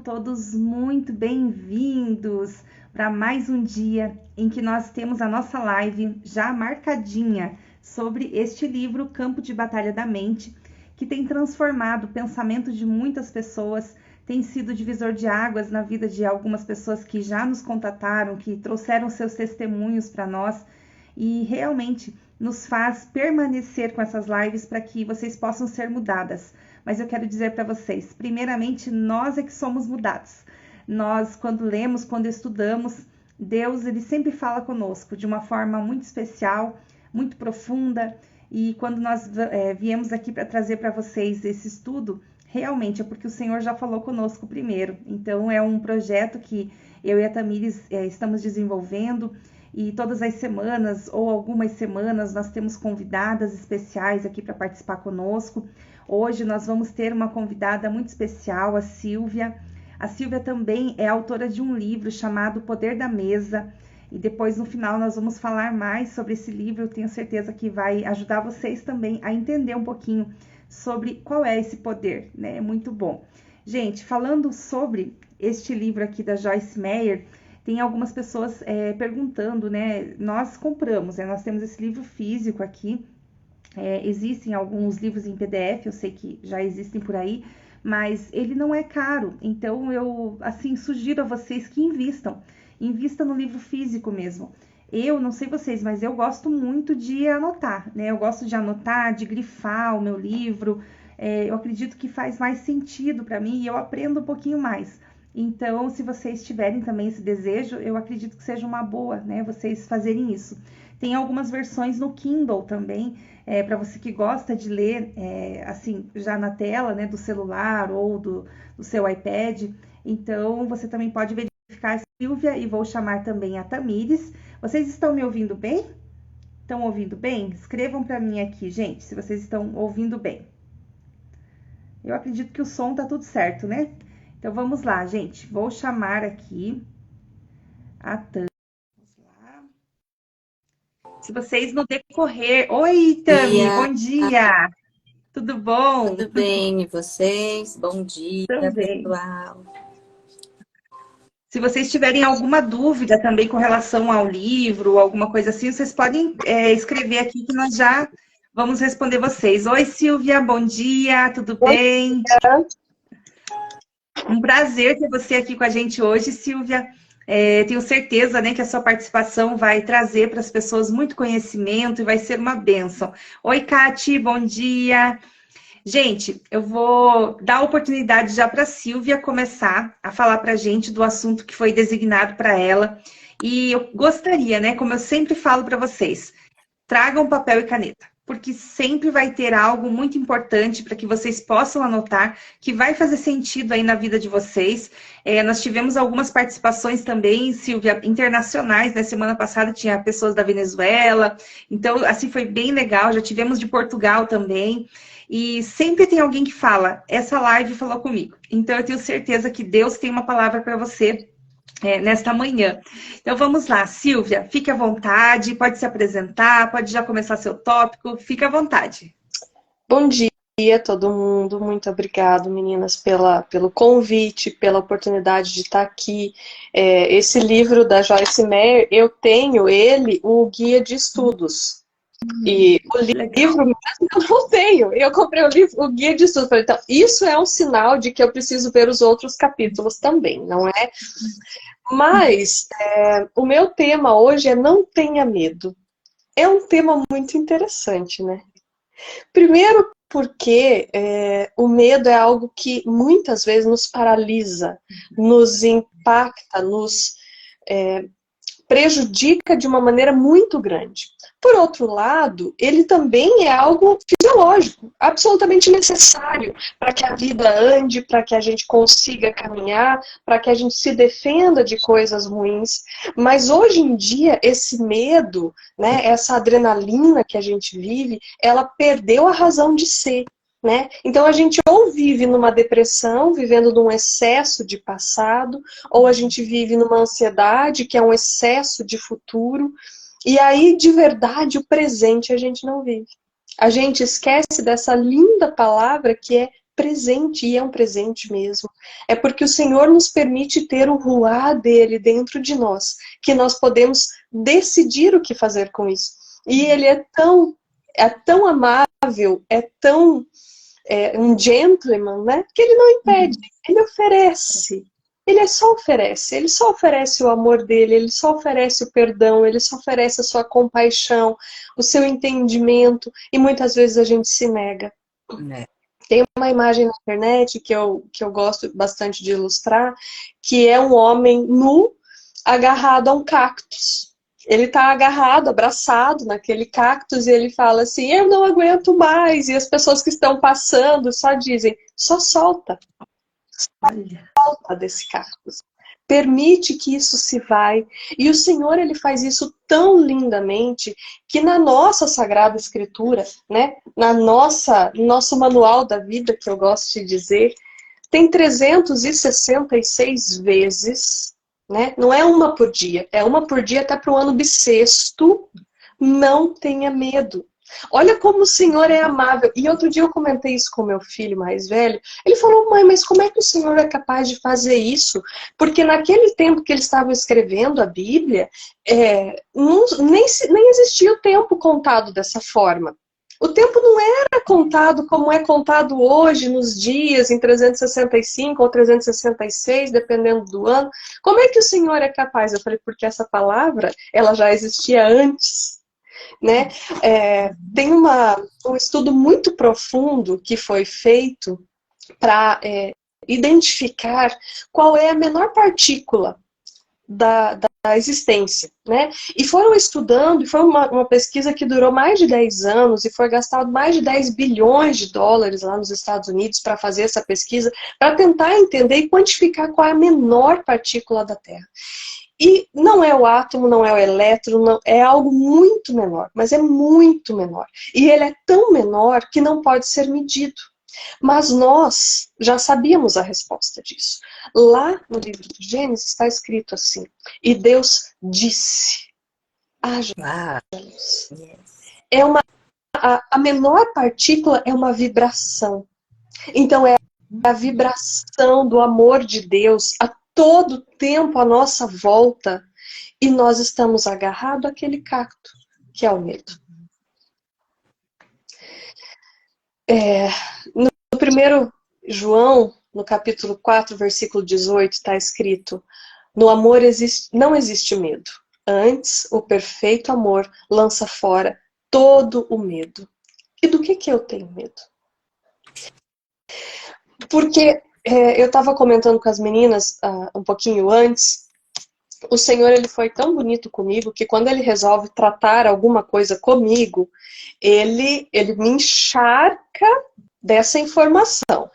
todos muito bem-vindos para mais um dia em que nós temos a nossa live já marcadinha sobre este livro Campo de Batalha da Mente, que tem transformado o pensamento de muitas pessoas, tem sido divisor de águas na vida de algumas pessoas que já nos contataram, que trouxeram seus testemunhos para nós e realmente nos faz permanecer com essas lives para que vocês possam ser mudadas. Mas eu quero dizer para vocês, primeiramente, nós é que somos mudados. Nós, quando lemos, quando estudamos, Deus, ele sempre fala conosco de uma forma muito especial, muito profunda. E quando nós viemos aqui para trazer para vocês esse estudo, realmente é porque o Senhor já falou conosco primeiro. Então, é um projeto que eu e a Tamires estamos desenvolvendo. E todas as semanas, ou algumas semanas, nós temos convidadas especiais aqui para participar conosco. Hoje nós vamos ter uma convidada muito especial, a Silvia. A Silvia também é autora de um livro chamado O Poder da Mesa. E depois, no final, nós vamos falar mais sobre esse livro. Eu tenho certeza que vai ajudar vocês também a entender um pouquinho sobre qual é esse poder, né? É muito bom. Gente, falando sobre este livro aqui da Joyce Meyer, tem algumas pessoas perguntando, né? Nós compramos, né? Nós temos esse livro físico aqui. Existem alguns livros em PDF, eu sei que já existem por aí, mas ele não é caro. Então, eu, assim, sugiro a vocês que invistam. Invista no livro físico mesmo. Eu, não sei vocês, mas eu gosto muito de anotar, né? Eu gosto de anotar, de grifar o meu livro. Eu acredito que faz mais sentido para mim e eu aprendo um pouquinho mais. Então, se vocês tiverem também esse desejo, eu acredito que seja uma boa, né, vocês fazerem isso. Tem algumas versões no Kindle também, para você que gosta de ler, assim, já na tela, né, do celular ou do seu iPad. Então, você também pode verificar a Silvia e vou chamar também a Tamires. Vocês estão me ouvindo bem? Estão ouvindo bem? Escrevam para mim aqui, gente, se vocês estão ouvindo bem. Eu acredito que o som tá tudo certo, né? Então, vamos lá, gente. Vou chamar aqui a Tami. Vamos lá. Se vocês no decorrer... Oi, Tami, bom dia! Tudo bom? Tudo bem, e vocês? Bom dia, Também. pessoal. Se vocês tiverem alguma dúvida também com relação ao livro, alguma coisa assim, vocês podem escrever aqui que nós já vamos responder vocês. Oi, Silvia, bom dia, tudo bem? Um prazer ter você aqui com a gente hoje, Silvia. Tenho certeza, né, que a sua participação vai trazer para as pessoas muito conhecimento e vai ser uma bênção. Oi, Cati, bom dia. Gente, eu vou dar a oportunidade já para a Silvia começar a falar para a gente do assunto que foi designado para ela. E eu gostaria, né, como eu sempre falo para vocês, tragam papel e caneta, porque sempre vai ter algo muito importante para que vocês possam anotar, que vai fazer sentido aí na vida de vocês. Nós tivemos algumas participações também, Silvia, internacionais, né? Semana passada tinha pessoas da Venezuela, então, assim, foi bem legal. Já tivemos de Portugal também. E sempre tem alguém que fala, essa live falou comigo. Então, eu tenho certeza que Deus tem uma palavra para você nesta manhã. Então vamos lá, Silvia, fique à vontade, pode se apresentar, pode já começar seu tópico, fique à vontade. Bom dia a todo mundo, muito obrigado, meninas, pelo convite, pela oportunidade de estar aqui. Esse livro da Joyce Meyer, eu tenho ele, o guia de estudos. E o livro mesmo eu não tenho. Eu comprei o guia de estudos. Então, isso é um sinal de que eu preciso ver os outros capítulos também, não é? Mas o meu tema hoje é não tenha medo. É um tema muito interessante, né? Primeiro porque o medo é algo que muitas vezes nos paralisa, nos impacta, nos prejudica de uma maneira muito grande. Por outro lado, ele também é algo fisiológico, absolutamente necessário para que a vida ande, para que a gente consiga caminhar, para que a gente se defenda de coisas ruins. Mas hoje em dia, esse medo, né, essa adrenalina que a gente vive, ela perdeu a razão de ser. Né? Então a gente ou vive numa depressão, vivendo num excesso de passado, ou a gente vive numa ansiedade, que é um excesso de futuro, e aí de verdade o presente a gente não vive. A gente esquece dessa linda palavra que é presente, e é um presente mesmo. É porque o Senhor nos permite ter o ruá dele dentro de nós, que nós podemos decidir o que fazer com isso. E ele é tão amável, um gentleman, né? Que ele não impede, ele oferece. Ele só oferece o amor dele, ele só oferece o perdão, ele só oferece a sua compaixão, o seu entendimento, e muitas vezes a gente se nega. Né? Tem uma imagem na internet que eu gosto bastante de ilustrar, que é um homem nu agarrado a um cactus. Ele está agarrado, abraçado naquele cactus, e ele fala assim, eu não aguento mais. E as pessoas que estão passando só dizem, só solta. Solta desse cactus. Permite que isso se vai. E o Senhor, ele faz isso tão lindamente que na nossa Sagrada Escritura, né, no nosso manual da vida, que eu gosto de dizer, tem 366 vezes, né? Não é uma por dia, é uma por dia até para o ano bissexto. Não tenha medo. Olha como o Senhor é amável. E outro dia eu comentei isso com meu filho mais velho. Ele falou, mãe, mas como é que o Senhor é capaz de fazer isso? Porque naquele tempo que eles estavam escrevendo a Bíblia, nem existia o tempo contado dessa forma. O tempo não era contado como é contado hoje, nos dias, em 365 ou 366, dependendo do ano. Como é que o Senhor é capaz? Eu falei, porque essa palavra, ela já existia antes. Né? Tem um estudo muito profundo que foi feito para identificar qual é a menor partícula da existência, né? E foram estudando, e foi uma pesquisa que durou mais de 10 anos, e foi gastado mais de 10 bilhões de dólares lá nos Estados Unidos para fazer essa pesquisa, para tentar entender e quantificar qual é a menor partícula da Terra. E não é o átomo, não é o elétron, não, é algo muito menor, mas é muito menor. E ele é tão menor que não pode ser medido. Mas nós já sabíamos a resposta disso. Lá no livro do Gênesis está escrito assim, e Deus disse, haja luz. A menor partícula é uma vibração. Então é a vibração do amor de Deus a todo tempo à nossa volta, e nós estamos agarrados àquele cacto, que é o medo. No 1 João, no capítulo 4, versículo 18, está escrito, no amor não existe medo, antes o perfeito amor lança fora todo o medo. E do que eu tenho medo? Porque eu estava comentando com as meninas um pouquinho antes, o Senhor, ele foi tão bonito comigo que quando ele resolve tratar alguma coisa comigo, ele me encharca dessa informação.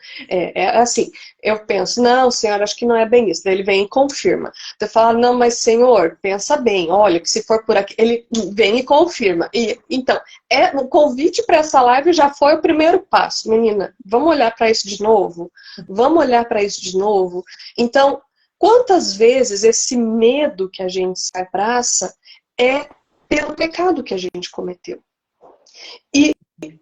Assim, eu penso, não, Senhor, acho que não é bem isso. Daí ele vem e confirma. Você fala, não, mas Senhor, pensa bem, olha, que se for por aqui, ele vem e confirma. Então, o convite para essa live já foi o primeiro passo. Menina, vamos olhar para isso de novo? Vamos olhar para isso de novo? Então, quantas vezes esse medo que a gente se abraça é pelo pecado que a gente cometeu? E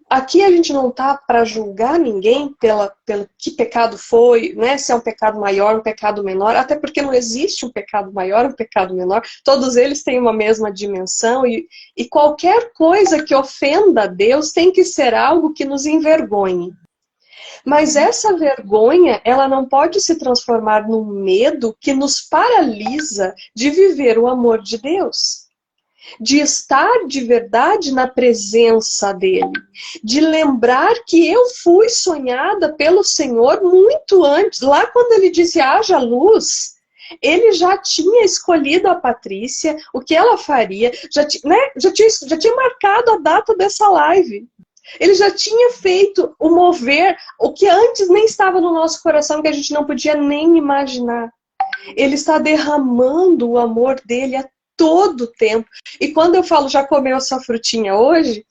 aqui a gente não está para julgar ninguém pelo que pecado foi, né? Se é um pecado maior, um pecado menor, até porque não existe um pecado maior, um pecado menor, todos eles têm uma mesma dimensão, e qualquer coisa que ofenda a Deus tem que ser algo que nos envergonhe. Mas essa vergonha, ela não pode se transformar num medo que nos paralisa de viver o amor de Deus. De estar de verdade na presença dele, de lembrar que eu fui sonhada pelo Senhor muito antes, lá quando ele disse haja luz, ele já tinha escolhido a Patrícia, o que ela faria, já tinha marcado a data dessa live. Ele já tinha feito o mover, o que antes nem estava no nosso coração, que a gente não podia nem imaginar. Ele está derramando o amor dele a todo tempo. E quando eu falo, já comeu a sua frutinha hoje,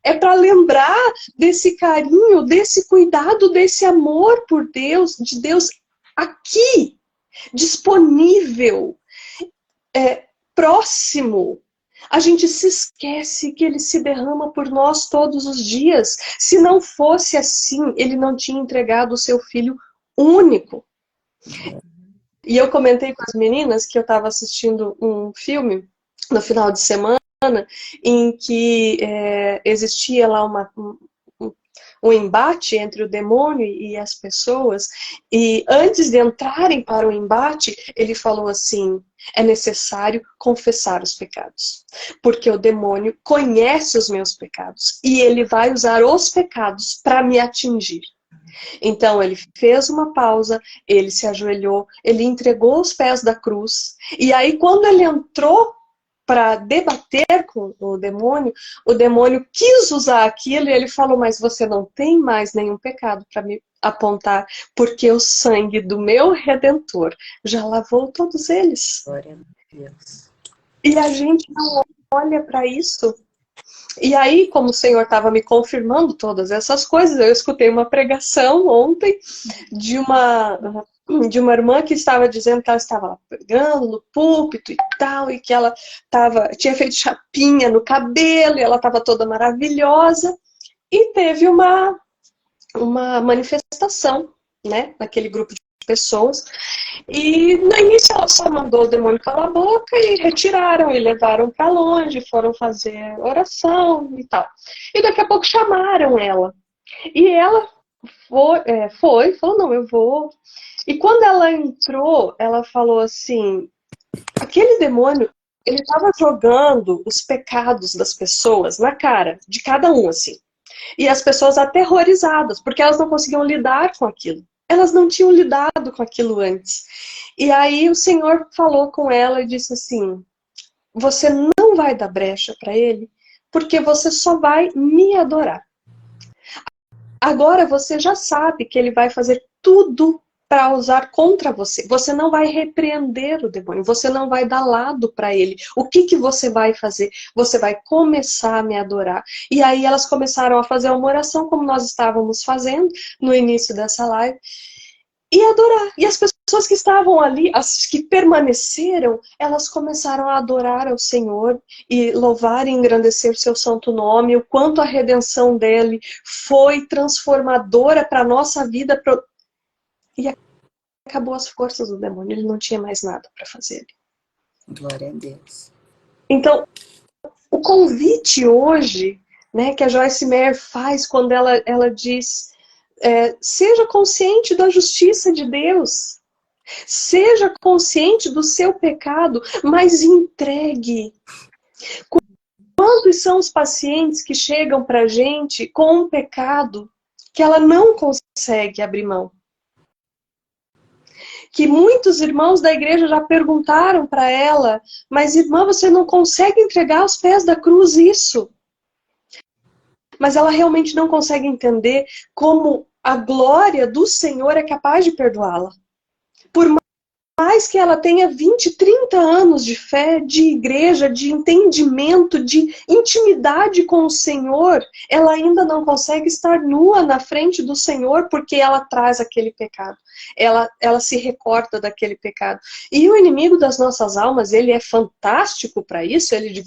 é para lembrar desse carinho, desse cuidado, desse amor por Deus, de Deus aqui, disponível, próximo. A gente se esquece que ele se derrama por nós todos os dias. Se não fosse assim, ele não tinha entregado o seu filho único. E eu comentei com as meninas que eu estava assistindo um filme no final de semana em que existia lá um embate entre o demônio e as pessoas, e antes de entrarem para o embate, ele falou assim: é necessário confessar os pecados, porque o demônio conhece os meus pecados, e ele vai usar os pecados para me atingir. Então ele fez uma pausa, ele se ajoelhou, ele entregou os pés da cruz, e aí quando ele entrou para debater com o demônio quis usar aquilo e ele falou: mas você não tem mais nenhum pecado para me apontar, porque o sangue do meu Redentor já lavou todos eles. Glória a Deus. E a gente não olha para isso. E aí, como o Senhor estava me confirmando todas essas coisas, eu escutei uma pregação ontem de uma irmã que estava dizendo que ela estava lá pregando no púlpito e tal, e que ela tinha feito chapinha no cabelo, e ela estava toda maravilhosa, e teve uma manifestação, né, naquele grupo de pessoas, e no início ela só mandou o demônio calar a boca e retiraram e levaram para longe, foram fazer oração e tal. E daqui a pouco chamaram ela. E ela falou: não, eu vou. E quando ela entrou, ela falou assim: aquele demônio, ele estava jogando os pecados das pessoas na cara de cada um, assim. E as pessoas aterrorizadas, porque elas não conseguiam lidar com aquilo. Elas não tinham lidado com aquilo antes. E aí o Senhor falou com ela e disse assim: você não vai dar brecha para ele, porque você só vai me adorar. Agora você já sabe que ele vai fazer tudo para usar contra você. Você não vai repreender o demônio, você não vai dar lado para ele. O que você vai fazer? Você vai começar a me adorar. E aí elas começaram a fazer uma oração, como nós estávamos fazendo no início dessa live, e adorar. E as pessoas que estavam ali, as que permaneceram, elas começaram a adorar ao Senhor e louvar e engrandecer o seu santo nome, o quanto a redenção dele foi transformadora para a nossa vida. E acabou as forças do demônio, ele não tinha mais nada para fazer. Glória a Deus. Então, o convite hoje, né, que a Joyce Meyer faz quando ela diz: seja consciente da justiça de Deus, seja consciente do seu pecado, mas entregue. Quantos são os pacientes que chegam para a gente com um pecado que ela não consegue abrir mão? Que muitos irmãos da igreja já perguntaram para ela: mas irmã, você não consegue entregar aos pés da cruz isso? Mas ela realmente não consegue entender como a glória do Senhor é capaz de perdoá-la. Por mais que ela tenha 20, 30 anos de fé, de igreja, de entendimento, de intimidade com o Senhor, ela ainda não consegue estar nua na frente do Senhor porque ela traz aquele pecado. Ela se recorda daquele pecado. E o inimigo das nossas almas, ele é fantástico para isso. Ele de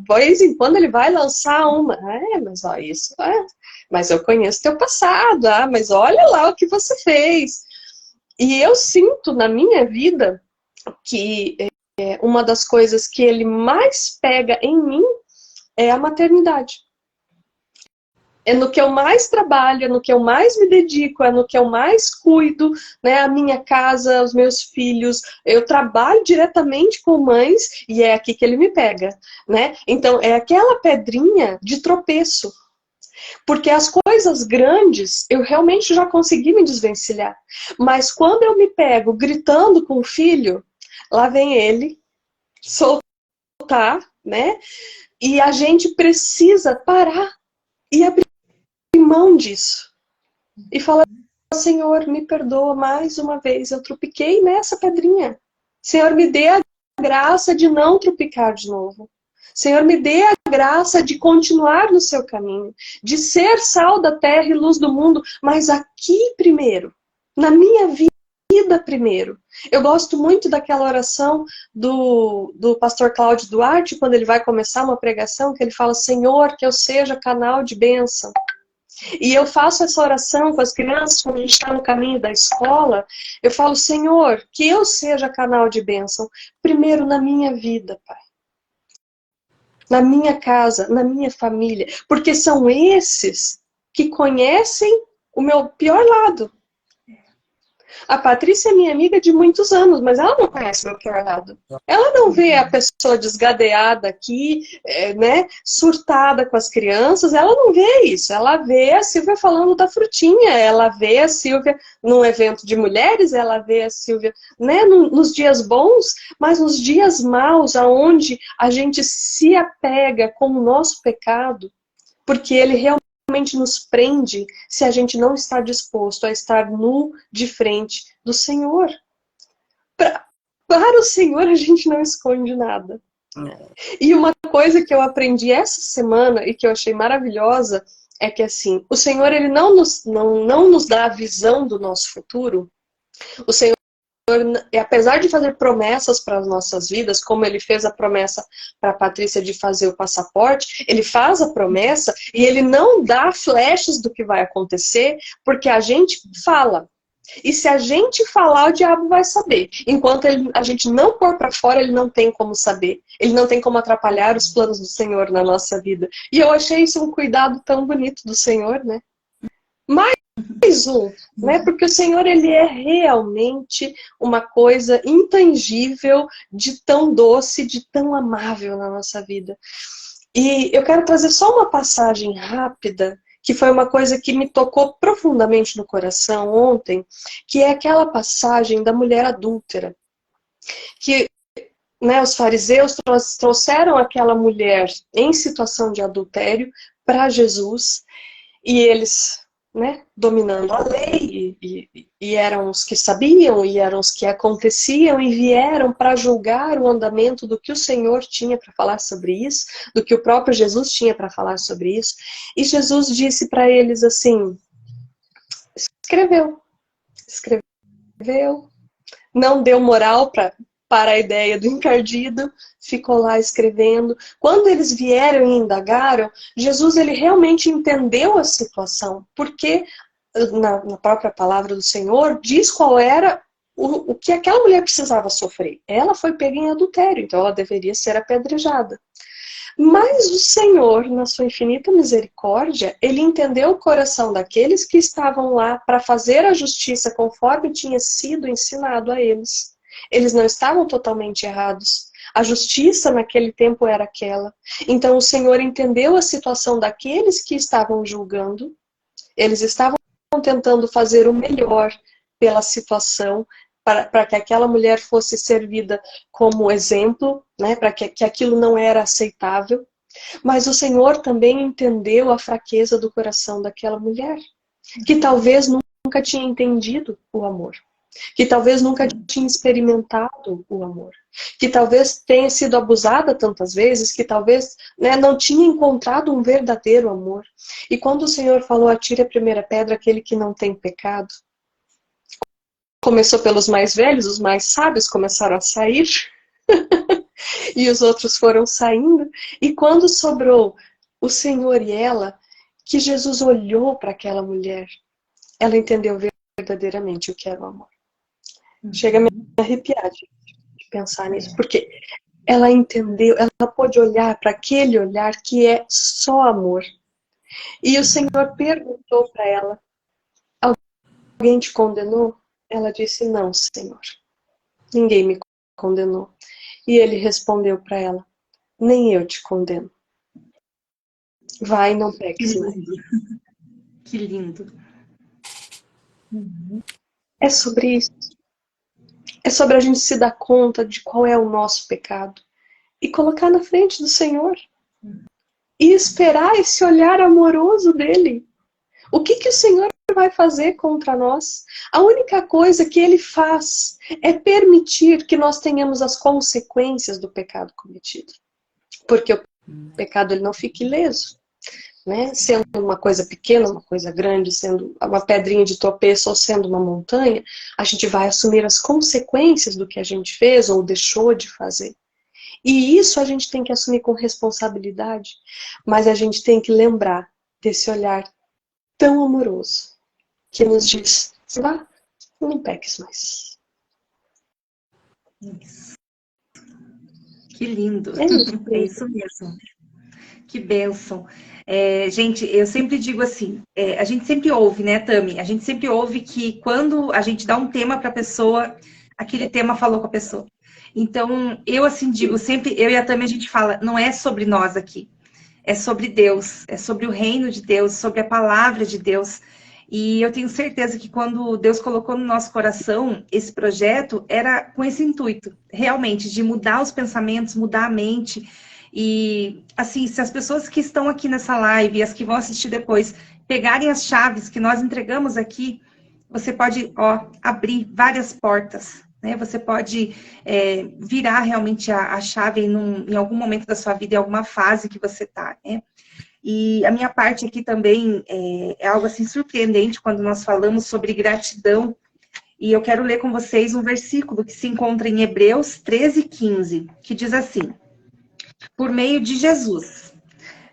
vez em quando ele vai lançar uma: mas ó, isso mas eu conheço teu passado, mas olha lá o que você fez. E eu sinto na minha vida que uma das coisas que ele mais pega em mim é a maternidade. É no que eu mais trabalho, é no que eu mais me dedico, é no que eu mais cuido, né? A minha casa, os meus filhos. Eu trabalho diretamente com mães e é aqui que ele me pega, né? Então é aquela pedrinha de tropeço. Porque as coisas grandes, eu realmente já consegui me desvencilhar. Mas quando eu me pego gritando com o filho, lá vem ele soltar, né? E a gente precisa parar e abrir mão disso. E falar: Senhor, me perdoa mais uma vez, eu tropiquei nessa pedrinha. Senhor, me dê a graça de não tropicar de novo. Senhor, me dê a graça de continuar no seu caminho, de ser sal da terra e luz do mundo, mas aqui primeiro, na minha vida, vida primeiro. Eu gosto muito daquela oração do pastor Cláudio Duarte, quando ele vai começar uma pregação, que ele fala: Senhor, que eu seja canal de bênção. E eu faço essa oração com as crianças, quando a gente está no caminho da escola, eu falo: Senhor, que eu seja canal de bênção, primeiro na minha vida, Pai. Na minha casa, na minha família. Porque são esses que conhecem o meu pior lado. A Patrícia é minha amiga de muitos anos, mas ela não conhece meu pior lado. Ela não vê a pessoa desgadeada aqui, né, surtada com as crianças, ela não vê isso. Ela vê a Silvia falando da frutinha, ela vê a Silvia num evento de mulheres, ela vê a Silvia, né, nos dias bons, mas nos dias maus, aonde a gente se apega com o nosso pecado, porque ele realmente nos prende se a gente não está disposto a estar nu de frente do Senhor. Para o Senhor a gente não esconde nada. E uma coisa que eu aprendi essa semana e que eu achei maravilhosa é que assim, o Senhor ele não nos dá a visão do nosso futuro. O Senhor, apesar de fazer promessas para as nossas vidas, como ele fez a promessa para a Patrícia de fazer o passaporte, ele faz a promessa e ele não dá flashes do que vai acontecer, porque a gente fala. E se a gente falar, o diabo vai saber. Enquanto a gente não pôr para fora, ele não tem como saber. Ele não tem como atrapalhar os planos do Senhor na nossa vida. E eu achei isso um cuidado tão bonito do Senhor, né? Mais um, né? Porque o Senhor, ele é realmente uma coisa intangível, de tão doce, de tão amável na nossa vida. E eu quero trazer só uma passagem rápida, que foi uma coisa que me tocou profundamente no coração ontem, que é aquela passagem da mulher adúltera. Que, né, os fariseus trouxeram aquela mulher em situação de adultério para Jesus, e eles, né, dominando a lei, e eram os que sabiam, e eram os que aconteciam, e vieram para julgar o andamento do que o Senhor tinha para falar sobre isso, do que o próprio Jesus tinha para falar sobre isso. E Jesus disse para eles assim: escreveu, não deu moral para a ideia do encardido, ficou lá escrevendo. Quando eles vieram e indagaram, Jesus ele realmente entendeu a situação, porque na própria palavra do Senhor diz qual era o que aquela mulher precisava sofrer. Ela foi pega em adultério, então ela deveria ser apedrejada. Mas o Senhor, na sua infinita misericórdia, ele entendeu o coração daqueles que estavam lá para fazer a justiça conforme tinha sido ensinado a eles. Eles não estavam totalmente errados. A justiça naquele tempo era aquela. Então o Senhor entendeu a situação daqueles que estavam julgando. Eles estavam tentando fazer o melhor pela situação, para que aquela mulher fosse servida como exemplo, né, para que aquilo não era aceitável. Mas o Senhor também entendeu a fraqueza do coração daquela mulher, que talvez nunca tinha entendido o amor, que talvez nunca tinha experimentado o amor, que talvez tenha sido abusada tantas vezes, que talvez, né, não tinha encontrado um verdadeiro amor. E quando o Senhor falou: atire a primeira pedra aquele que não tem pecado, começou pelos mais velhos, os mais sábios começaram a sair, e os outros foram saindo, e quando sobrou o Senhor e ela, que Jesus olhou para aquela mulher, ela entendeu verdadeiramente o que era o amor. Chega a me arrepiar de pensar nisso, porque ela entendeu, ela pôde olhar para aquele olhar que é só amor. E o Senhor perguntou para ela: alguém te condenou? Ela disse: não, Senhor, ninguém me condenou. E ele respondeu para ela: nem eu te condeno. Vai, não peques mais. Que lindo. É sobre isso. É sobre a gente se dar conta de qual é o nosso pecado e colocar na frente do Senhor. E esperar esse olhar amoroso dele. O que o Senhor vai fazer contra nós? A única coisa que ele faz é permitir que nós tenhamos as consequências do pecado cometido. Porque o pecado ele não fica ileso. né? Sendo uma coisa pequena, uma coisa grande, sendo uma pedrinha de tropeço ou sendo uma montanha, a gente vai assumir as consequências do que a gente fez ou deixou de fazer. E isso a gente tem que assumir com responsabilidade, mas a gente tem que lembrar desse olhar tão amoroso que nos diz, vá, não peques mais. Isso. Que lindo. É isso mesmo. Que bênção. Gente, eu sempre digo assim, a gente sempre ouve, né, Tami? A gente sempre ouve que quando a gente dá um tema para a pessoa, aquele tema falou com a pessoa. Então, eu assim digo, sempre, eu e a Tami, a gente fala, não é sobre nós aqui, é sobre Deus, é sobre o reino de Deus, sobre a palavra de Deus. E eu tenho certeza que quando Deus colocou no nosso coração esse projeto, era com esse intuito, realmente, de mudar os pensamentos, mudar a mente. E, assim, se as pessoas que estão aqui nessa live e as que vão assistir depois pegarem as chaves que nós entregamos aqui, você pode, abrir várias portas, né? Você pode virar realmente a chave em algum momento da sua vida, em alguma fase que você está, né? E a minha parte aqui também é algo assim surpreendente quando nós falamos sobre gratidão. E eu quero ler com vocês um versículo que se encontra em Hebreus 13:15, que diz assim: por meio de Jesus,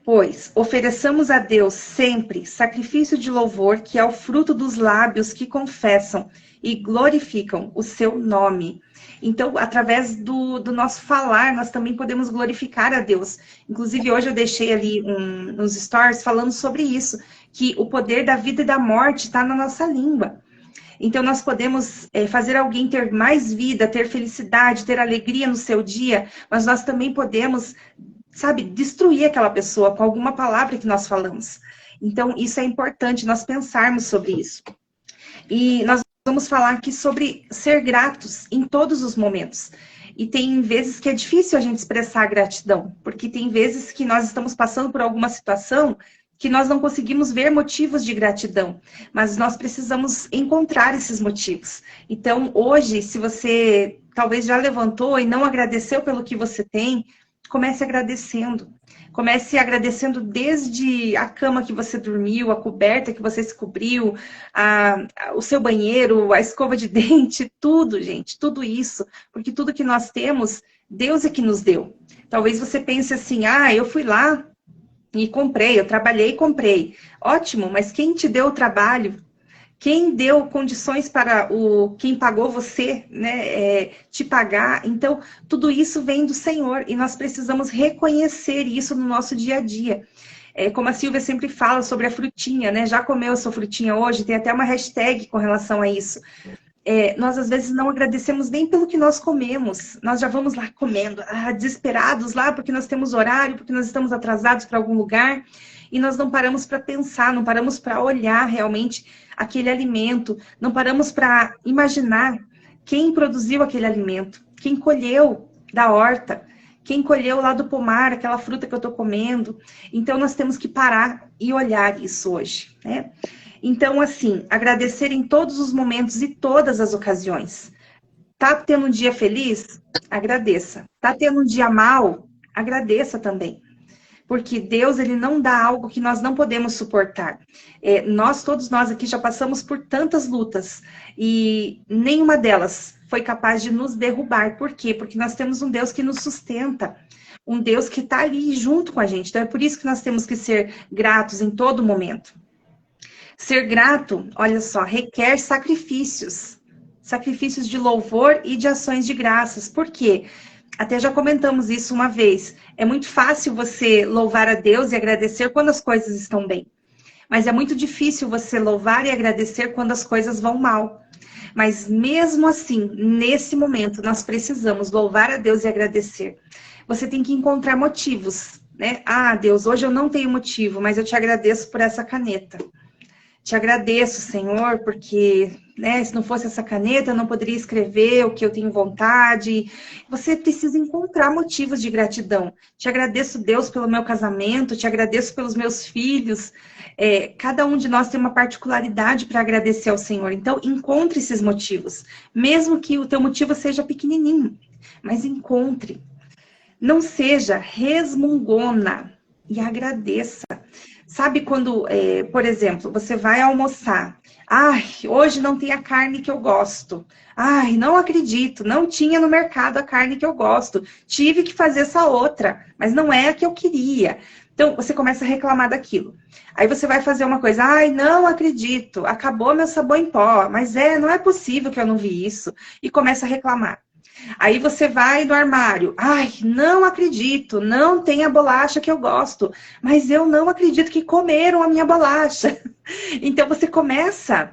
pois ofereçamos a Deus sempre sacrifício de louvor, que é o fruto dos lábios que confessam e glorificam o seu nome. Então, através do nosso falar, nós também podemos glorificar a Deus. Inclusive, hoje eu deixei ali uns stories falando sobre isso, que o poder da vida e da morte está na nossa língua. Então, nós podemos fazer alguém ter mais vida, ter felicidade, ter alegria no seu dia, mas nós também podemos, sabe, destruir aquela pessoa com alguma palavra que nós falamos. Então, isso é importante, nós pensarmos sobre isso. E nós vamos falar aqui sobre ser gratos em todos os momentos. E tem vezes que é difícil a gente expressar gratidão, porque tem vezes que nós estamos passando por alguma situação que nós não conseguimos ver motivos de gratidão, mas nós precisamos encontrar esses motivos. Então, hoje, se você talvez já levantou e não agradeceu pelo que você tem, comece agradecendo. Comece agradecendo desde a cama que você dormiu, a coberta que você se cobriu, o seu banheiro, a escova de dente, tudo, gente, tudo isso. Porque tudo que nós temos, Deus é que nos deu. Talvez você pense assim, eu fui lá e comprei, eu trabalhei e comprei. Ótimo, mas quem te deu o trabalho? Quem deu condições para quem pagou você, né, te pagar? Então, tudo isso vem do Senhor e nós precisamos reconhecer isso no nosso dia a dia. Como a Silvia sempre fala sobre a frutinha, né? Já comeu a sua frutinha hoje? Tem até uma hashtag com relação a isso. Nós, às vezes, não agradecemos nem pelo que nós comemos. Nós já vamos lá comendo, desesperados lá, porque nós temos horário, porque nós estamos atrasados para algum lugar. E nós não paramos para pensar, não paramos para olhar realmente aquele alimento, não paramos para imaginar quem produziu aquele alimento, quem colheu da horta, quem colheu lá do pomar, aquela fruta que eu estou comendo. Então, nós temos que parar e olhar isso hoje, né? Então, assim, agradecer em todos os momentos e todas as ocasiões. Tá tendo um dia feliz? Agradeça. Tá tendo um dia mal? Agradeça também. Porque Deus, ele não dá algo que nós não podemos suportar. Todos nós aqui já passamos por tantas lutas e nenhuma delas foi capaz de nos derrubar. Por quê? Porque nós temos um Deus que nos sustenta, um Deus que está ali junto com a gente. Então é por isso que nós temos que ser gratos em todo momento. Ser grato, olha só, requer sacrifícios. Sacrifícios de louvor e de ações de graças. Por quê? Até já comentamos isso uma vez. É muito fácil você louvar a Deus e agradecer quando as coisas estão bem. Mas é muito difícil você louvar e agradecer quando as coisas vão mal. Mas mesmo assim, nesse momento, nós precisamos louvar a Deus e agradecer. Você tem que encontrar motivos, né? Deus, hoje eu não tenho motivo, mas eu te agradeço por essa caneta. Te agradeço, Senhor, porque, né, se não fosse essa caneta, eu não poderia escrever o que eu tenho vontade. Você precisa encontrar motivos de gratidão. Te agradeço, Deus, pelo meu casamento, te agradeço pelos meus filhos. Cada um de nós tem uma particularidade para agradecer ao Senhor. Então, encontre esses motivos. Mesmo que o teu motivo seja pequenininho, mas encontre. Não seja resmungona e agradeça. Sabe quando, por exemplo, você vai almoçar. Ai, hoje não tem a carne que eu gosto. Ai, não acredito, não tinha no mercado a carne que eu gosto. Tive que fazer essa outra, mas não é a que eu queria. Então, você começa a reclamar daquilo. Aí você vai fazer uma coisa, ai, não acredito, acabou meu sabão em pó, mas não é possível que eu não vi isso. E começa a reclamar. Aí você vai no armário, ai, não acredito, não tem a bolacha que eu gosto, mas eu não acredito que comeram a minha bolacha. Então você começa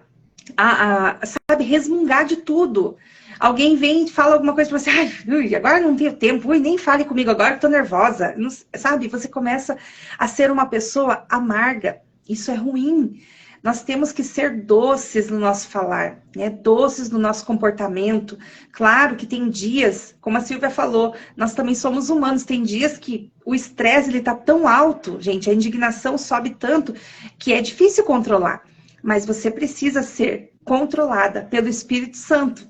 sabe, resmungar de tudo. Alguém vem e fala alguma coisa pra você, ai, agora não tenho tempo, nem fale comigo agora que tô nervosa. Não, sabe, você começa a ser uma pessoa amarga. Isso é ruim. Nós temos que ser doces no nosso falar, né? Doces no nosso comportamento. Claro que tem dias, como a Silvia falou, nós também somos humanos. Tem dias que o estresse ele tá tão alto, gente, a indignação sobe tanto que é difícil controlar. Mas você precisa ser controlada pelo Espírito Santo.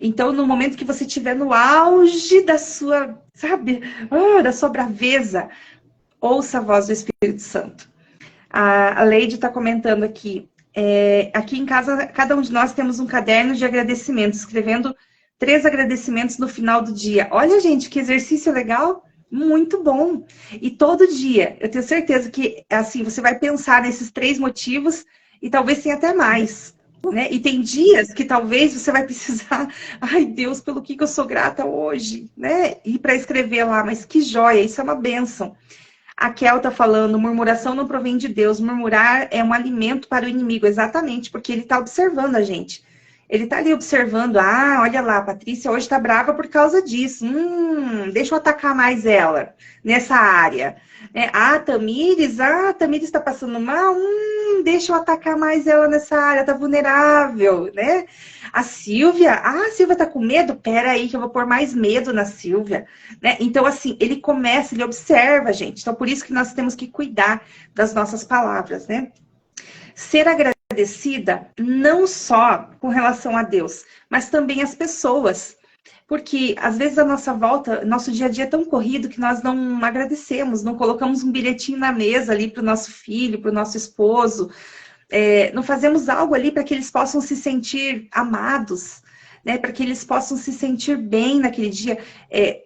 Então, no momento que você estiver no auge da sua, sabe, da sua braveza, ouça a voz do Espírito Santo. A Leide está comentando aqui. Aqui em casa, cada um de nós temos um caderno de agradecimentos, escrevendo 3 agradecimentos no final do dia. Olha, gente, que exercício legal! Muito bom! E todo dia, eu tenho certeza que, assim, você vai pensar nesses 3 motivos e talvez tenha até mais. Né? E tem dias que talvez você vai precisar, ai Deus, pelo que eu sou grata hoje, né? E para escrever lá, mas que joia, isso é uma bênção. A Kel tá falando, murmuração não provém de Deus, murmurar é um alimento para o inimigo, exatamente, porque ele tá observando a gente. Ele tá ali observando, olha lá, a Patrícia hoje tá brava por causa disso, deixa eu atacar mais ela nessa área. Tamires tá passando mal, deixa eu atacar mais ela nessa área, tá vulnerável, né? A Silvia tá com medo? Pera aí que eu vou pôr mais medo na Silvia, né? Então, assim, ele observa, gente. Então, por isso que nós temos que cuidar das nossas palavras, né? Ser agradecida não só com relação a Deus, mas também às pessoas. Porque, às vezes, a nossa volta, nosso dia a dia é tão corrido que nós não agradecemos, não colocamos um bilhetinho na mesa ali para o nosso filho, para o nosso esposo, não fazemos algo ali para que eles possam se sentir amados, né? Para que eles possam se sentir bem naquele dia.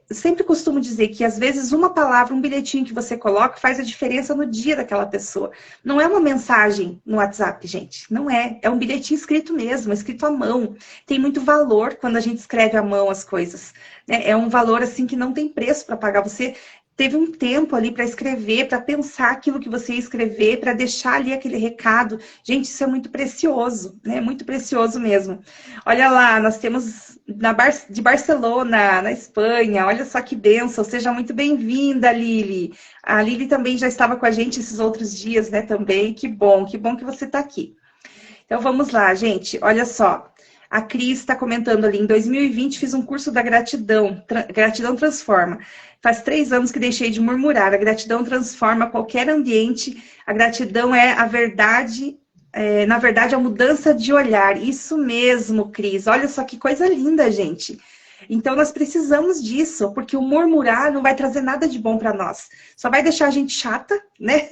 Sempre costumo dizer que, às vezes, uma palavra, um bilhetinho que você coloca faz a diferença no dia daquela pessoa. Não é uma mensagem no WhatsApp, gente. Não é. É um bilhetinho escrito mesmo, escrito à mão. Tem muito valor quando a gente escreve à mão as coisas, né? É um valor, assim, que não tem preço para pagar. Você teve um tempo ali para escrever, para pensar aquilo que você ia escrever, para deixar ali aquele recado. Gente, isso é muito precioso, né? Muito precioso mesmo. Olha lá, nós temos de Barcelona, na Espanha. Olha só que bênção. Seja muito bem-vinda, Lili. A Lili também já estava com a gente esses outros dias, né? Também. Que bom que você está aqui. Então, vamos lá, gente. Olha só. A Cris está comentando ali, em 2020 fiz um curso da gratidão. Gratidão transforma. Faz 3 anos que deixei de murmurar. A gratidão transforma qualquer ambiente. A gratidão é a verdade, na verdade, a mudança de olhar. Isso mesmo, Cris. Olha só que coisa linda, gente. Então, nós precisamos disso, porque o murmurar não vai trazer nada de bom para nós. Só vai deixar a gente chata, né?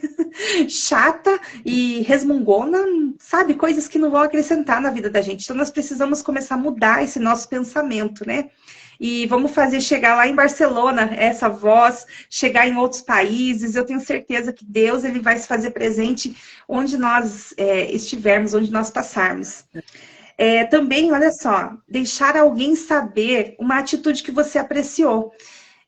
Chata e resmungona, sabe? Coisas que não vão acrescentar na vida da gente. Então, nós precisamos começar a mudar esse nosso pensamento, né? E vamos fazer chegar lá em Barcelona essa voz, chegar em outros países. Eu tenho certeza que Deus ele vai se fazer presente onde nós estivermos, onde nós passarmos. Também, olha só, deixar alguém saber uma atitude que você apreciou.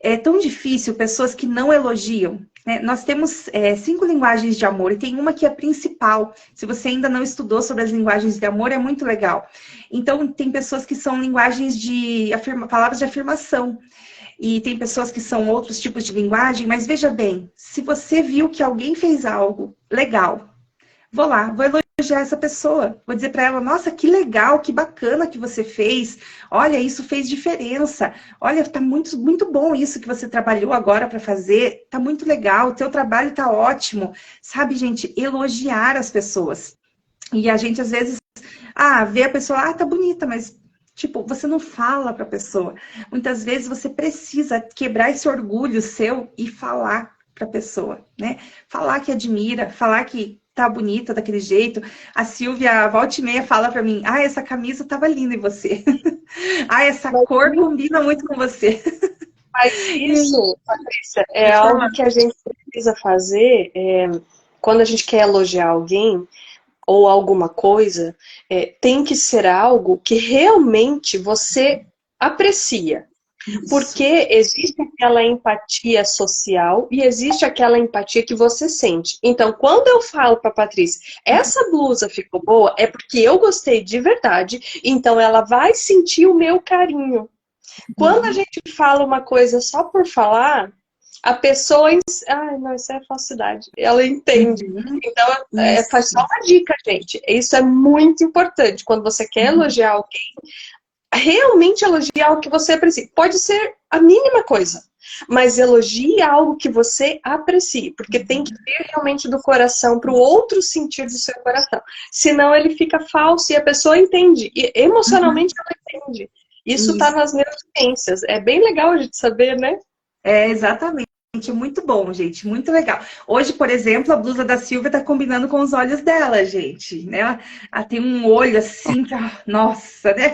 É tão difícil pessoas que não elogiam, né? Nós temos 5 linguagens de amor e tem uma que é principal. Se você ainda não estudou sobre as linguagens de amor, é muito legal. Então, tem pessoas que são linguagens de palavras de afirmação. E tem pessoas que são outros tipos de linguagem, mas veja bem, se você viu que alguém fez algo legal, vou lá, vou elogiar essa pessoa. Vou dizer para ela, nossa, que legal, que bacana que você fez. Olha, isso fez diferença. Olha, tá muito, muito bom isso que você trabalhou agora para fazer. Tá muito legal, o teu trabalho tá ótimo. Sabe, gente, elogiar as pessoas. E a gente, às vezes, vê a pessoa, tá bonita, mas... Tipo, você não fala para a pessoa. Muitas vezes você precisa quebrar esse orgulho seu e falar. para a pessoa, né? Falar que admira, falar que tá bonita daquele jeito. A Silvia, volta e meia, fala para mim, ah, essa camisa tava linda em você. Ah, essa cor combina muito com você. Mas isso, Patrícia, é Pode algo falar. que a gente precisa fazer quando a gente quer elogiar alguém ou alguma coisa, tem que ser algo que realmente você aprecia. Porque existe aquela empatia social e existe aquela empatia que você sente. Então, quando eu falo para a Patrícia, essa blusa ficou boa, é porque eu gostei de verdade, então ela vai sentir o meu carinho. Quando a gente fala uma coisa só por falar, a pessoa... Ai, não, isso é falsidade. Ela entende. Então, faz só uma dica, gente. Isso é muito importante. Quando você quer elogiar alguém, realmente elogiar o que você aprecia. Pode ser a mínima coisa, mas elogie algo que você aprecie, porque tem que vir realmente do coração para o outro sentir do seu coração. Senão ele fica falso e a pessoa entende. E emocionalmente ela entende. Isso está nas neurociências. É bem legal a gente saber, né? É, exatamente. Muito bom, gente. Muito legal. Hoje, por exemplo, a blusa da Silvia tá combinando com os olhos dela, gente. Né? Ela tem um olho assim, que, nossa, né?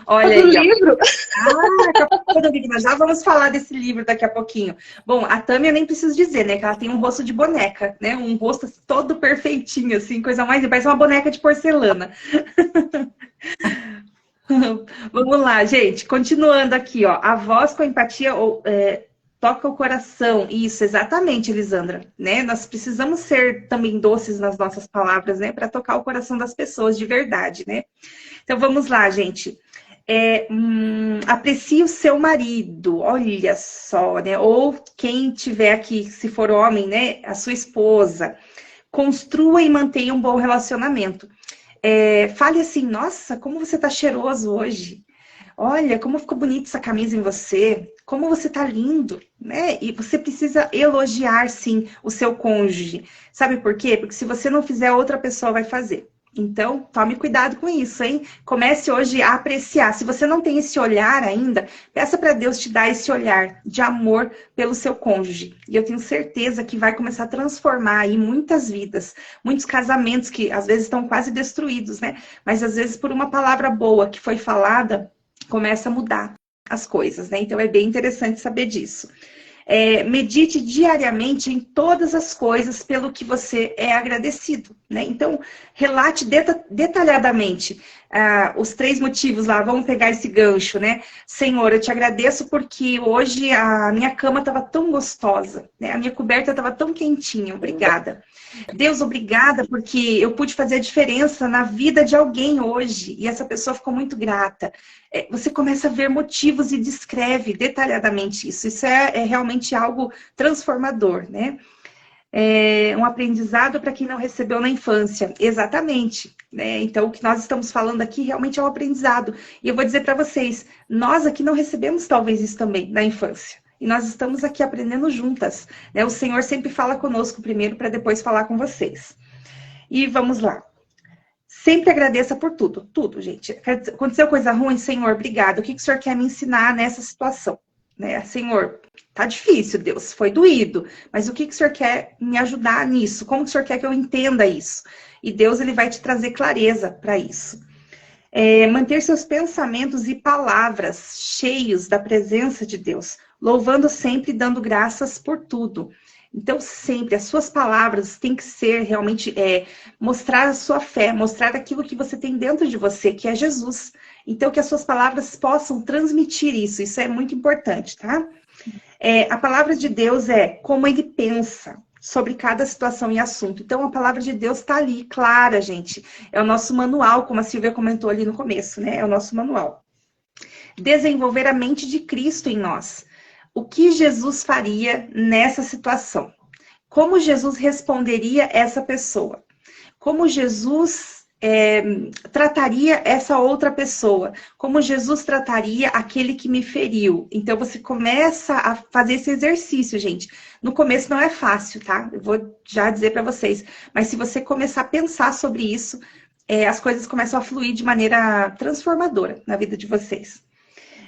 Olha do aí, ó. livro. Ah, do livro. Nós já vamos falar desse livro daqui a pouquinho. Bom, a Tâmia nem preciso dizer, né? Que ela tem um rosto de boneca, né? Um rosto todo perfeitinho, assim, coisa mais... Parece uma boneca de porcelana. Vamos lá, gente. Continuando aqui, ó. A voz com empatia toca o coração. Isso, exatamente, Elisandra. Né? Nós precisamos ser também doces nas nossas palavras, né? Para tocar o coração das pessoas de verdade, né? Então vamos lá, gente. Aprecie o seu marido, olha só, né? Ou quem tiver aqui, se for homem, né? A sua esposa. Construa e mantenha um bom relacionamento. Fale assim, nossa, como você tá cheiroso hoje. Olha, como ficou bonita essa camisa em você. Como você tá lindo, né? E você precisa elogiar, sim, o seu cônjuge. Sabe por quê? Porque se você não fizer, outra pessoa vai fazer. Então, tome cuidado com isso, hein? Comece hoje a apreciar. Se você não tem esse olhar ainda, peça para Deus te dar esse olhar de amor pelo seu cônjuge. E eu tenho certeza que vai começar a transformar aí muitas vidas, muitos casamentos que às vezes estão quase destruídos, né? Mas às vezes por uma palavra boa que foi falada, começa a mudar as coisas, né? Então é bem interessante saber disso. Medite diariamente em todas as coisas pelo que você é agradecido, né? Então, relate detalhadamente os 3 motivos lá, vamos pegar esse gancho, né? Senhor, eu te agradeço porque hoje a minha cama estava tão gostosa, né? A minha coberta estava tão quentinha, obrigada. Deus, obrigada porque eu pude fazer a diferença na vida de alguém hoje e essa pessoa ficou muito grata. Você começa a ver motivos e descreve detalhadamente isso. Isso é realmente algo transformador, né? Um aprendizado para quem não recebeu na infância. Exatamente. Né? Então, o que nós estamos falando aqui realmente é um aprendizado. E eu vou dizer para vocês, nós aqui não recebemos talvez isso também na infância. E nós estamos aqui aprendendo juntas. Né? O Senhor sempre fala conosco primeiro para depois falar com vocês. E vamos lá. Sempre agradeça por tudo. Tudo, gente. Aconteceu coisa ruim? Senhor, obrigado. O que o Senhor quer me ensinar nessa situação? Né? Senhor, tá difícil, Deus. Foi doído. Mas o que o Senhor quer me ajudar nisso? Como o Senhor quer que eu entenda isso? E Deus, ele vai te trazer clareza para isso. Manter seus pensamentos e palavras cheios da presença de Deus, louvando sempre e dando graças por tudo. Então, sempre, as suas palavras têm que ser realmente mostrar a sua fé, mostrar aquilo que você tem dentro de você, que é Jesus. Então, que as suas palavras possam transmitir isso. Isso é muito importante, tá? A palavra de Deus é como ele pensa sobre cada situação e assunto. Então, a palavra de Deus está ali, clara, gente. É o nosso manual, como a Silvia comentou ali no começo, né? É o nosso manual. Desenvolver a mente de Cristo em nós. O que Jesus faria nessa situação? Como Jesus responderia essa pessoa? Como Jesus trataria essa outra pessoa? Como Jesus trataria aquele que me feriu? Então, você começa a fazer esse exercício, gente. No começo não é fácil, tá? Eu vou já dizer para vocês. Mas se você começar a pensar sobre isso, as coisas começam a fluir de maneira transformadora na vida de vocês.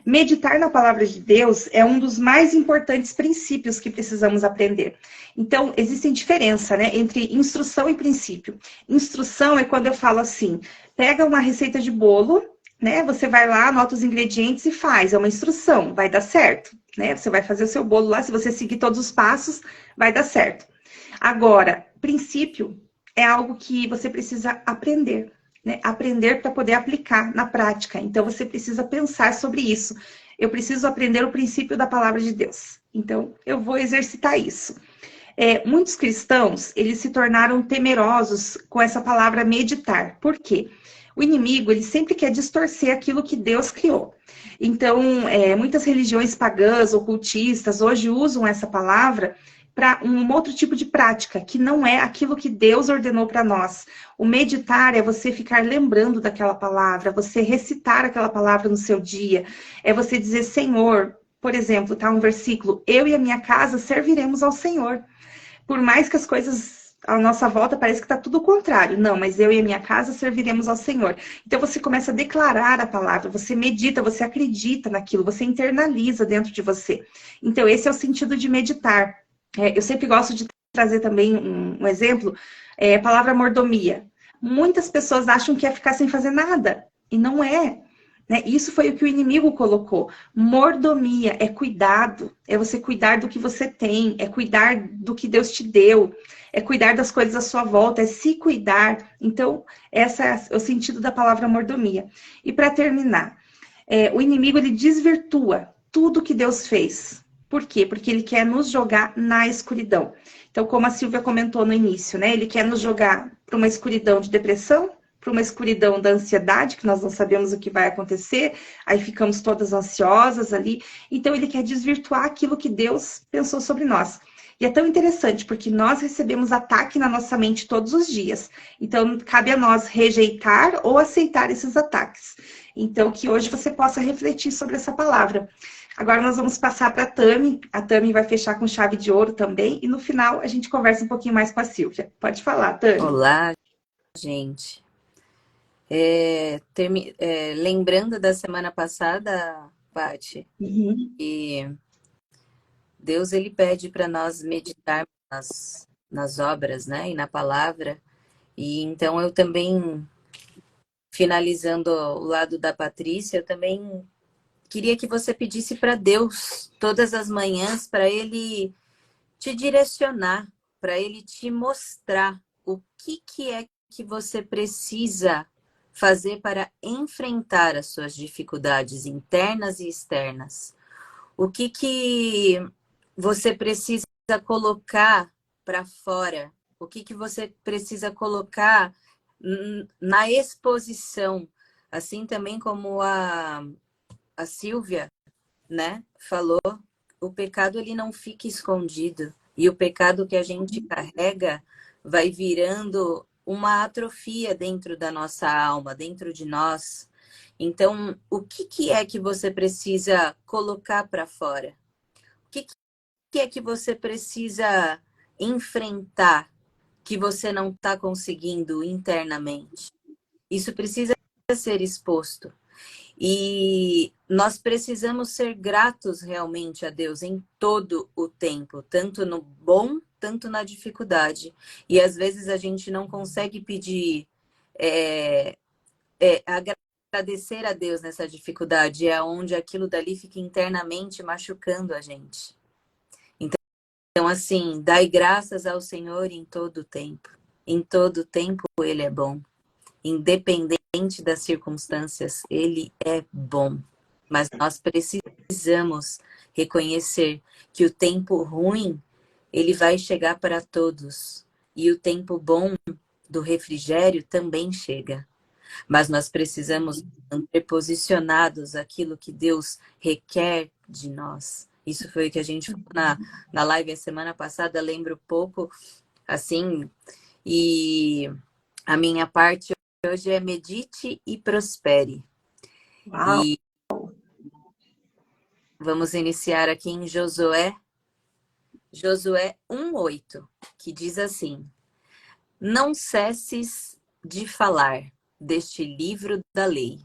Meditar na palavra de Deus é um dos mais importantes princípios que precisamos aprender. Então, existe diferença, né, entre instrução e princípio. Instrução é quando eu falo assim, pega uma receita de bolo, né, você vai lá, anota os ingredientes e faz. É uma instrução, vai dar certo, né? Você vai fazer o seu bolo lá, se você seguir todos os passos, vai dar certo. Agora, princípio é algo que você precisa aprender, né? Aprender para poder aplicar na prática. Então, você precisa pensar sobre isso. Eu preciso aprender o princípio da palavra de Deus. Então, eu vou exercitar isso. Muitos cristãos, eles se tornaram temerosos com essa palavra meditar. Por quê? O inimigo, ele sempre quer distorcer aquilo que Deus criou. Então, muitas religiões pagãs, ocultistas, hoje usam essa palavra para um outro tipo de prática, que não é aquilo que Deus ordenou para nós. O meditar é você ficar lembrando daquela palavra, você recitar aquela palavra no seu dia, é você dizer, Senhor, por exemplo, tá um versículo, eu e a minha casa serviremos ao Senhor. Por mais que as coisas à nossa volta pareça que está tudo o contrário. Não, mas eu e a minha casa serviremos ao Senhor. Então você começa a declarar a palavra, você medita, você acredita naquilo, você internaliza dentro de você. Então esse é o sentido de meditar. Eu sempre gosto de trazer também um exemplo, a palavra mordomia. Muitas pessoas acham que é ficar sem fazer nada, e não é. Né? Isso foi o que o inimigo colocou. Mordomia é cuidado, é você cuidar do que você tem, é cuidar do que Deus te deu, é cuidar das coisas à sua volta, é se cuidar. Então, esse é o sentido da palavra mordomia. E para terminar, o inimigo ele desvirtua tudo que Deus fez. Por quê? Porque ele quer nos jogar na escuridão. Então, como a Silvia comentou no início, né? Ele quer nos jogar para uma escuridão de depressão, para uma escuridão da ansiedade, que nós não sabemos o que vai acontecer, aí ficamos todas ansiosas ali. Então, ele quer desvirtuar aquilo que Deus pensou sobre nós. E é tão interessante, porque nós recebemos ataque na nossa mente todos os dias. Então, cabe a nós rejeitar ou aceitar esses ataques. Então, que hoje você possa refletir sobre essa palavra. Agora nós vamos passar para a Tami. A Tami vai fechar com chave de ouro também. E no final a gente conversa um pouquinho mais com a Silvia. Pode falar, Tami. Olá, gente. Lembrando da semana passada, Paty, que Deus ele pede para nós meditarmos nas obras, né, e na palavra. E então eu também, finalizando o lado da Patrícia, eu também queria que você pedisse para Deus todas as manhãs para Ele te direcionar, para Ele te mostrar o que é que você precisa fazer para enfrentar as suas dificuldades internas e externas. O que você precisa colocar para fora? O que você precisa colocar na exposição? Assim também como a Silvia, né, falou, o pecado ele não fica escondido. E o pecado que a gente carrega vai virando uma atrofia dentro da nossa alma, dentro de nós. Então, o que é que você precisa colocar para fora? O que é que você precisa enfrentar que você não está conseguindo internamente? Isso precisa ser exposto. E nós precisamos ser gratos realmente a Deus em todo o tempo, tanto no bom, tanto na dificuldade. E às vezes a gente não consegue pedir, agradecer a Deus nessa dificuldade, é onde aquilo dali fica internamente machucando a gente. Então, assim, dai graças ao Senhor em todo o tempo. Em todo o tempo Ele é bom. Independente das circunstâncias, Ele é bom. Mas nós precisamos reconhecer que o tempo ruim, ele vai chegar para todos. E o tempo bom do refrigério também chega. Mas nós precisamos manter posicionados aquilo que Deus requer de nós. Isso foi o que a gente falou na live a semana passada, lembro pouco, assim, e a minha parte hoje é medite e prospere. Uau. E vamos iniciar aqui em Josué 1:8, que diz assim: não cesses de falar deste livro da lei,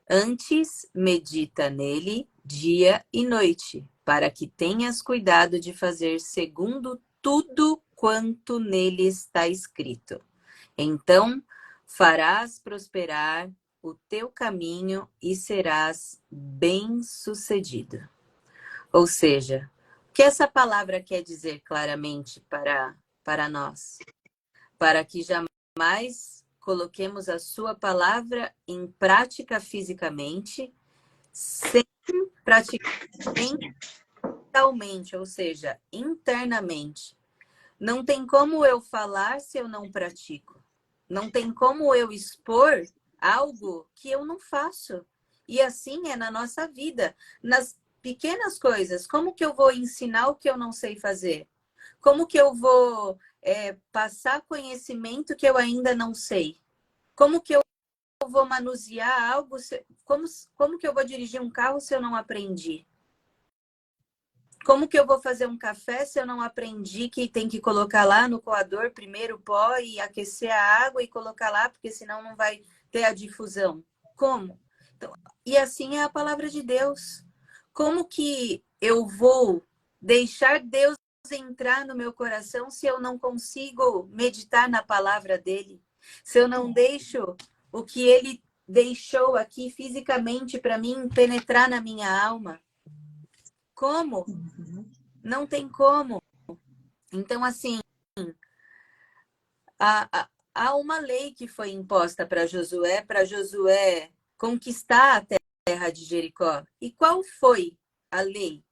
Antes, medita nele dia e noite, para que tenhas cuidado de fazer segundo tudo quanto nele está escrito. Então, farás prosperar o teu caminho e serás bem-sucedido. Ou seja, o que essa palavra quer dizer claramente para nós? Para que jamais coloquemos a sua palavra em prática fisicamente, sem praticar mentalmente, ou seja, internamente. Não tem como eu falar se eu não pratico. Não tem como eu expor algo que eu não faço. E assim é na nossa vida, nas pequenas coisas. Como que eu vou ensinar o que eu não sei fazer? Como que eu vou passar conhecimento que eu ainda não sei? Como que eu vou manusear algo? Como que eu vou dirigir um carro se eu não aprendi? Como que eu vou fazer um café se eu não aprendi que tem que colocar lá no coador primeiro o pó e aquecer a água e colocar lá, porque senão não vai ter a difusão? Como? Então, e assim é a palavra de Deus. Como que eu vou deixar Deus entrar no meu coração se eu não consigo meditar na palavra dele? Se eu não deixo o que ele deixou aqui fisicamente para mim penetrar na minha alma? Como? Não tem como. Então, assim, há uma lei que foi imposta para Josué conquistar a terra de Jericó. E qual foi a lei?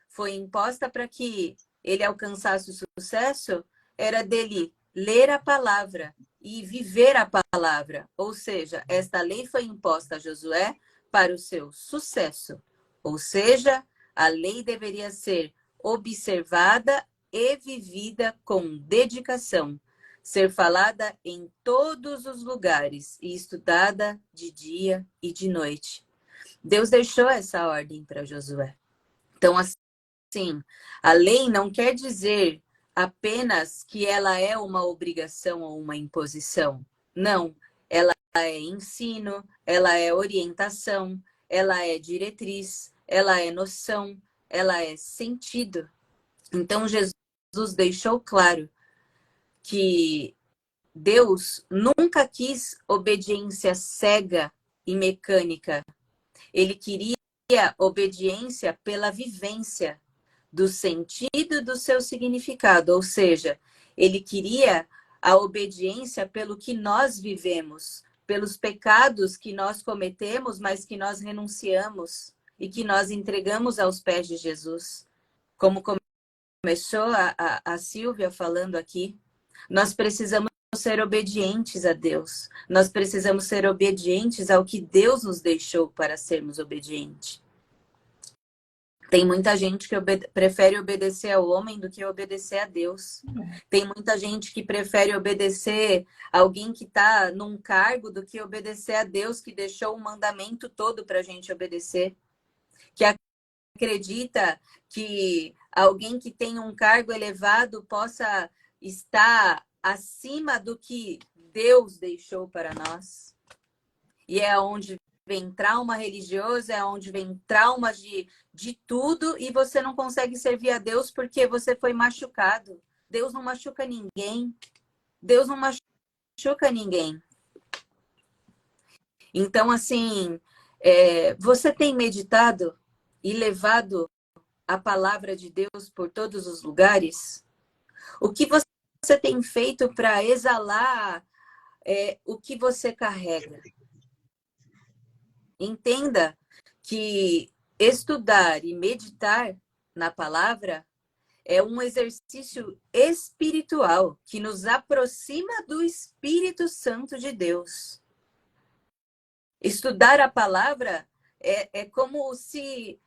Foi imposta para que ele alcançasse o sucesso? Era dele ler a palavra e viver a palavra. Ou seja, esta lei foi imposta a Josué para o seu sucesso. Ou seja, a lei deveria ser observada e vivida com dedicação, ser falada em todos os lugares e estudada de dia e de noite. Deus deixou essa ordem para Josué. Então, assim, a lei não quer dizer apenas que ela é uma obrigação ou uma imposição. Não, ela é ensino, ela é orientação, ela é diretriz, ela é noção, ela é sentido. Então, Jesus deixou claro que Deus nunca quis obediência cega e mecânica. Ele queria obediência pela vivência do sentido do seu significado, ou seja, ele queria a obediência pelo que nós vivemos, pelos pecados que nós cometemos, mas que nós renunciamos e que nós entregamos aos pés de Jesus. Como começou a Silvia falando aqui, nós precisamos ser obedientes a Deus. Nós precisamos ser obedientes ao que Deus nos deixou para sermos obedientes. Tem muita gente que prefere obedecer ao homem do que obedecer a Deus. Tem muita gente que prefere obedecer a alguém que está num cargo do que obedecer a Deus, que deixou o mandamento todo para a gente obedecer. Que acredita que alguém que tem um cargo elevado possa estar acima do que Deus deixou para nós. E é onde vem trauma religioso, é onde vem trauma de tudo, e você não consegue servir a Deus porque você foi machucado. Deus não machuca ninguém. Deus não machuca ninguém. Então, assim, você tem meditado e levado a palavra de Deus por todos os lugares? O que você tem feito para exalar o que você carrega? Entenda que estudar e meditar na palavra é um exercício espiritual que nos aproxima do Espírito Santo de Deus. Estudar a palavra é como se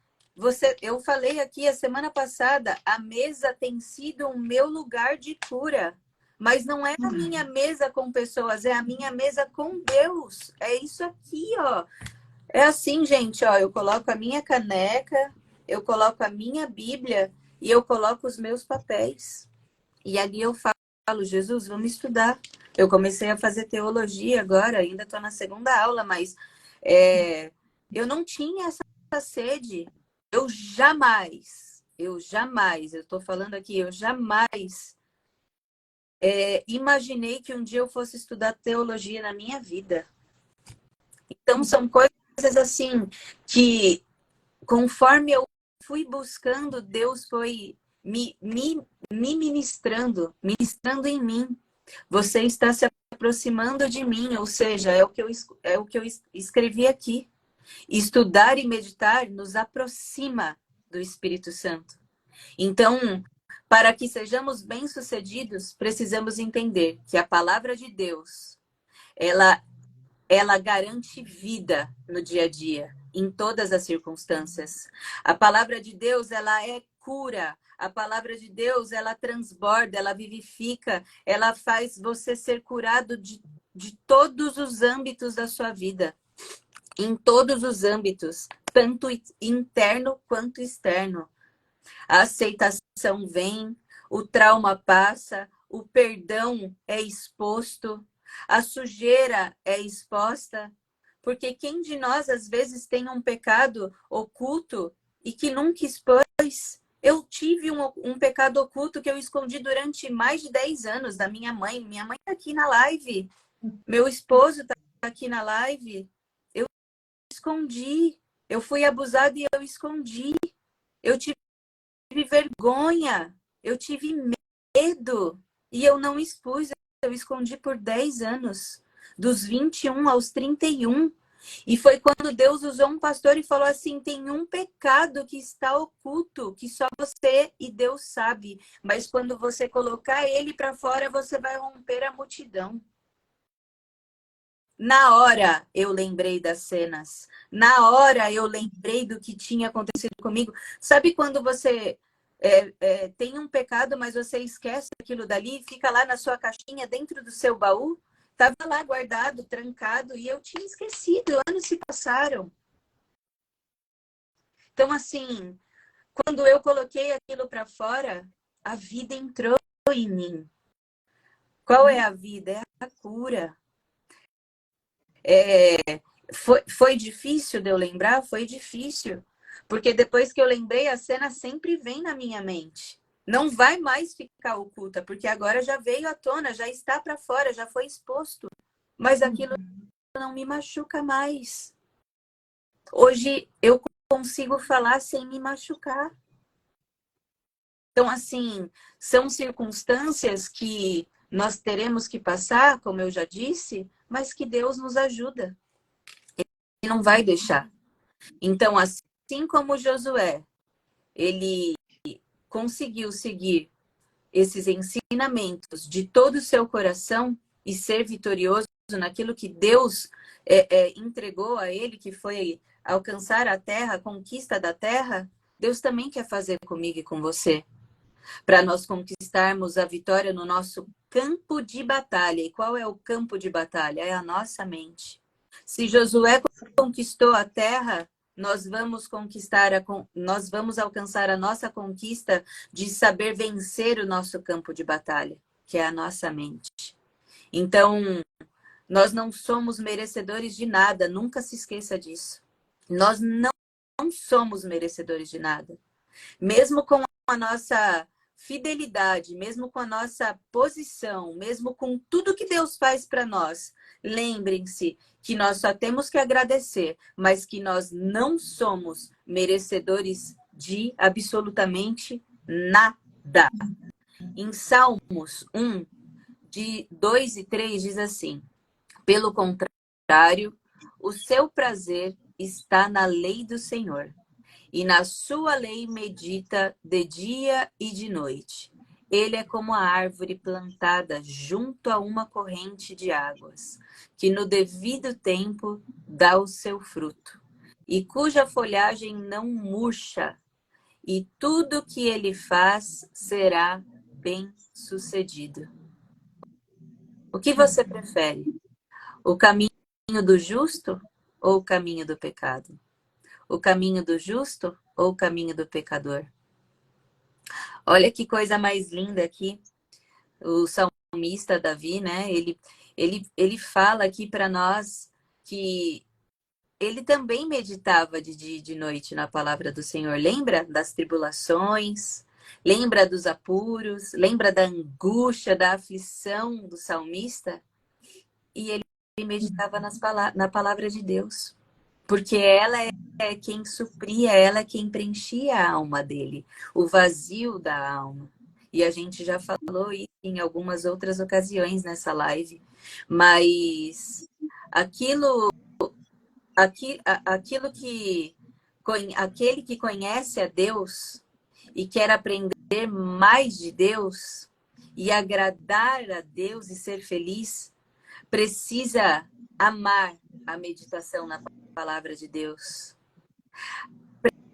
eu falei aqui a semana passada, a mesa tem sido o meu lugar de cura. Mas não é a minha mesa com pessoas, é a minha mesa com Deus. É isso aqui, ó. É assim, gente, ó, eu coloco a minha caneca, eu coloco a minha Bíblia e eu coloco os meus papéis. E ali eu falo, Jesus, vamos estudar. Eu comecei a fazer teologia agora, ainda estou na segunda aula, mas Eu não tinha essa sede. Eu jamais, eu estou falando aqui, eu jamais imaginei que um dia eu fosse estudar teologia na minha vida. Então, são coisas assim que, conforme eu fui buscando, Deus foi me ministrando em mim. Você está se aproximando de mim, ou seja, é o que eu escrevi aqui. Estudar e meditar nos aproxima do Espírito Santo. Então, para que sejamos bem-sucedidos, precisamos entender que a palavra de Deus, ela garante vida no dia a dia, em todas as circunstâncias. A palavra de Deus, ela é cura. A palavra de Deus, ela transborda, ela vivifica, ela faz você ser curado de todos os âmbitos da sua vida. Em todos os âmbitos, tanto interno quanto externo. A aceitação vem, o trauma passa, o perdão é exposto, a sujeira é exposta, porque quem de nós às vezes tem um pecado oculto e que nunca expôs? Eu tive um pecado oculto que eu escondi durante mais de 10 anos da minha mãe. Minha mãe está aqui na live, meu esposo está aqui na live. Eu escondi, eu fui abusada e eu escondi. Eu tive vergonha, eu tive medo e eu não expus, eu escondi por 10 anos, dos 21 aos 31. E foi quando Deus usou um pastor e falou assim: tem um pecado que está oculto, que só você e Deus sabe, mas quando você colocar ele para fora, você vai romper a multidão. Na hora eu lembrei das cenas, na hora eu lembrei do que tinha acontecido comigo. Sabe quando você tem um pecado, mas você esquece aquilo dali, fica lá na sua caixinha, dentro do seu baú? Estava lá guardado, trancado, e eu tinha esquecido, anos se passaram. Então, assim, quando eu coloquei aquilo para fora, a vida entrou em mim. Qual é a vida? É a cura. Foi difícil de eu lembrar? Foi difícil. Porque depois que eu lembrei, a cena sempre vem na minha mente. Não vai mais ficar oculta, porque agora já veio à tona, já está para fora, já foi exposto. Mas aquilo não me machuca mais. Hoje eu consigo falar sem me machucar. Então, assim, são circunstâncias que nós teremos que passar, como eu já disse, mas que Deus nos ajuda. Ele não vai deixar. Então, assim como Josué, ele conseguiu seguir esses ensinamentos de todo o seu coração e ser vitorioso naquilo que Deus entregou a ele, que foi alcançar a terra, a conquista da terra, Deus também quer fazer comigo e com você, para nós conquistarmos a vitória no nosso campo de batalha. E qual é o campo de batalha? É a nossa mente. Se Josué conquistou a terra, nós vamos alcançar a nossa conquista de saber vencer o nosso campo de batalha, que é a nossa mente. Então, nós não somos merecedores de nada, nunca se esqueça disso. Nós não somos merecedores de nada. Mesmo com a nossa fidelidade, mesmo com a nossa posição, mesmo com tudo que Deus faz para nós, lembrem-se que nós só temos que agradecer, mas que nós não somos merecedores de absolutamente nada. Em Salmos 1, de 2 e 3, diz assim: pelo contrário, o seu prazer está na lei do Senhor, e na sua lei medita de dia e de noite. Ele é como a árvore plantada junto a uma corrente de águas, que no devido tempo dá o seu fruto, e cuja folhagem não murcha, e tudo que ele faz será bem-sucedido. O que você prefere? O caminho do justo ou o caminho do pecado? O caminho do justo ou o caminho do pecador? Olha que coisa mais linda aqui. O salmista Davi, né? Ele fala aqui para nós que ele também meditava de dia e de noite na palavra do Senhor. Lembra das tribulações? Lembra dos apuros? Lembra da angústia, da aflição do salmista? E ele meditava na palavra de Deus. Porque ela é quem supria, ela é quem preenchia a alma dele. O vazio da alma. E a gente já falou isso em algumas outras ocasiões nessa live. Mas aquele que conhece a Deus e quer aprender mais de Deus e agradar a Deus e ser feliz, precisa amar a meditação na palavra de Deus.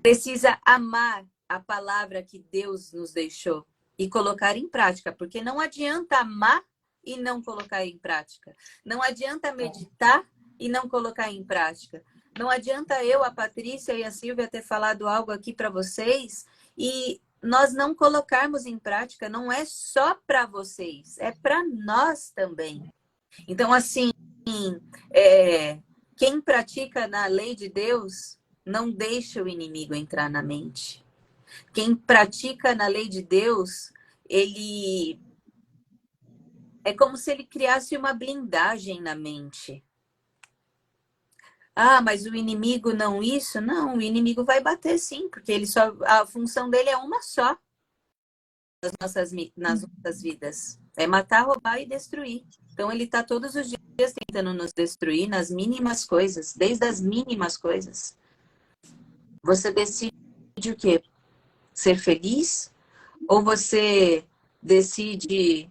Precisa amar a palavra que Deus nos deixou e colocar em prática, porque não adianta amar e não colocar em prática. Não adianta meditar e não colocar em prática. Não adianta eu, a Patrícia e a Silvia ter falado algo aqui para vocês e nós não colocarmos em prática. Não é só para vocês, é para nós também. Então, assim, quem pratica na lei de Deus não deixa o inimigo entrar na mente. Quem pratica na lei de Deus, ele é como se ele criasse uma blindagem na mente. Ah, mas o inimigo não isso? Não, o inimigo vai bater sim, porque a função dele é uma só nas nossas vidas. É matar, roubar e destruir. Então ele está todos os dias tentando nos destruir nas mínimas coisas, desde as mínimas coisas. Você decide o quê? Ser feliz? Ou você decide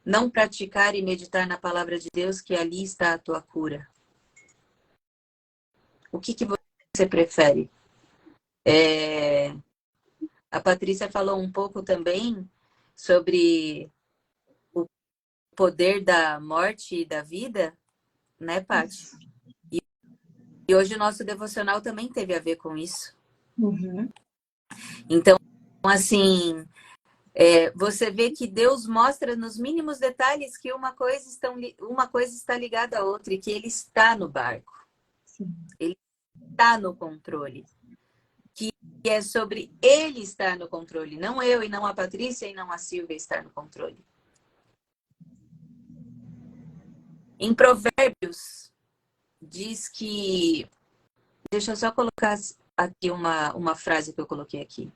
não praticar e meditar na palavra de Deus, que ali está a tua cura? O que você prefere? A Patrícia falou um pouco também sobre o poder da morte e da vida, né, Paty? E hoje o nosso devocional também teve a ver com isso. Uhum. Então, assim, você vê que Deus mostra nos mínimos detalhes que uma coisa está ligada à outra e que Ele está no barco. Sim. Ele está no controle. Que é sobre Ele estar no controle. Não eu e não a Patrícia e não a Silvia estar no controle. Em Provérbios, diz que... Deixa eu só colocar aqui uma frase que eu coloquei aqui.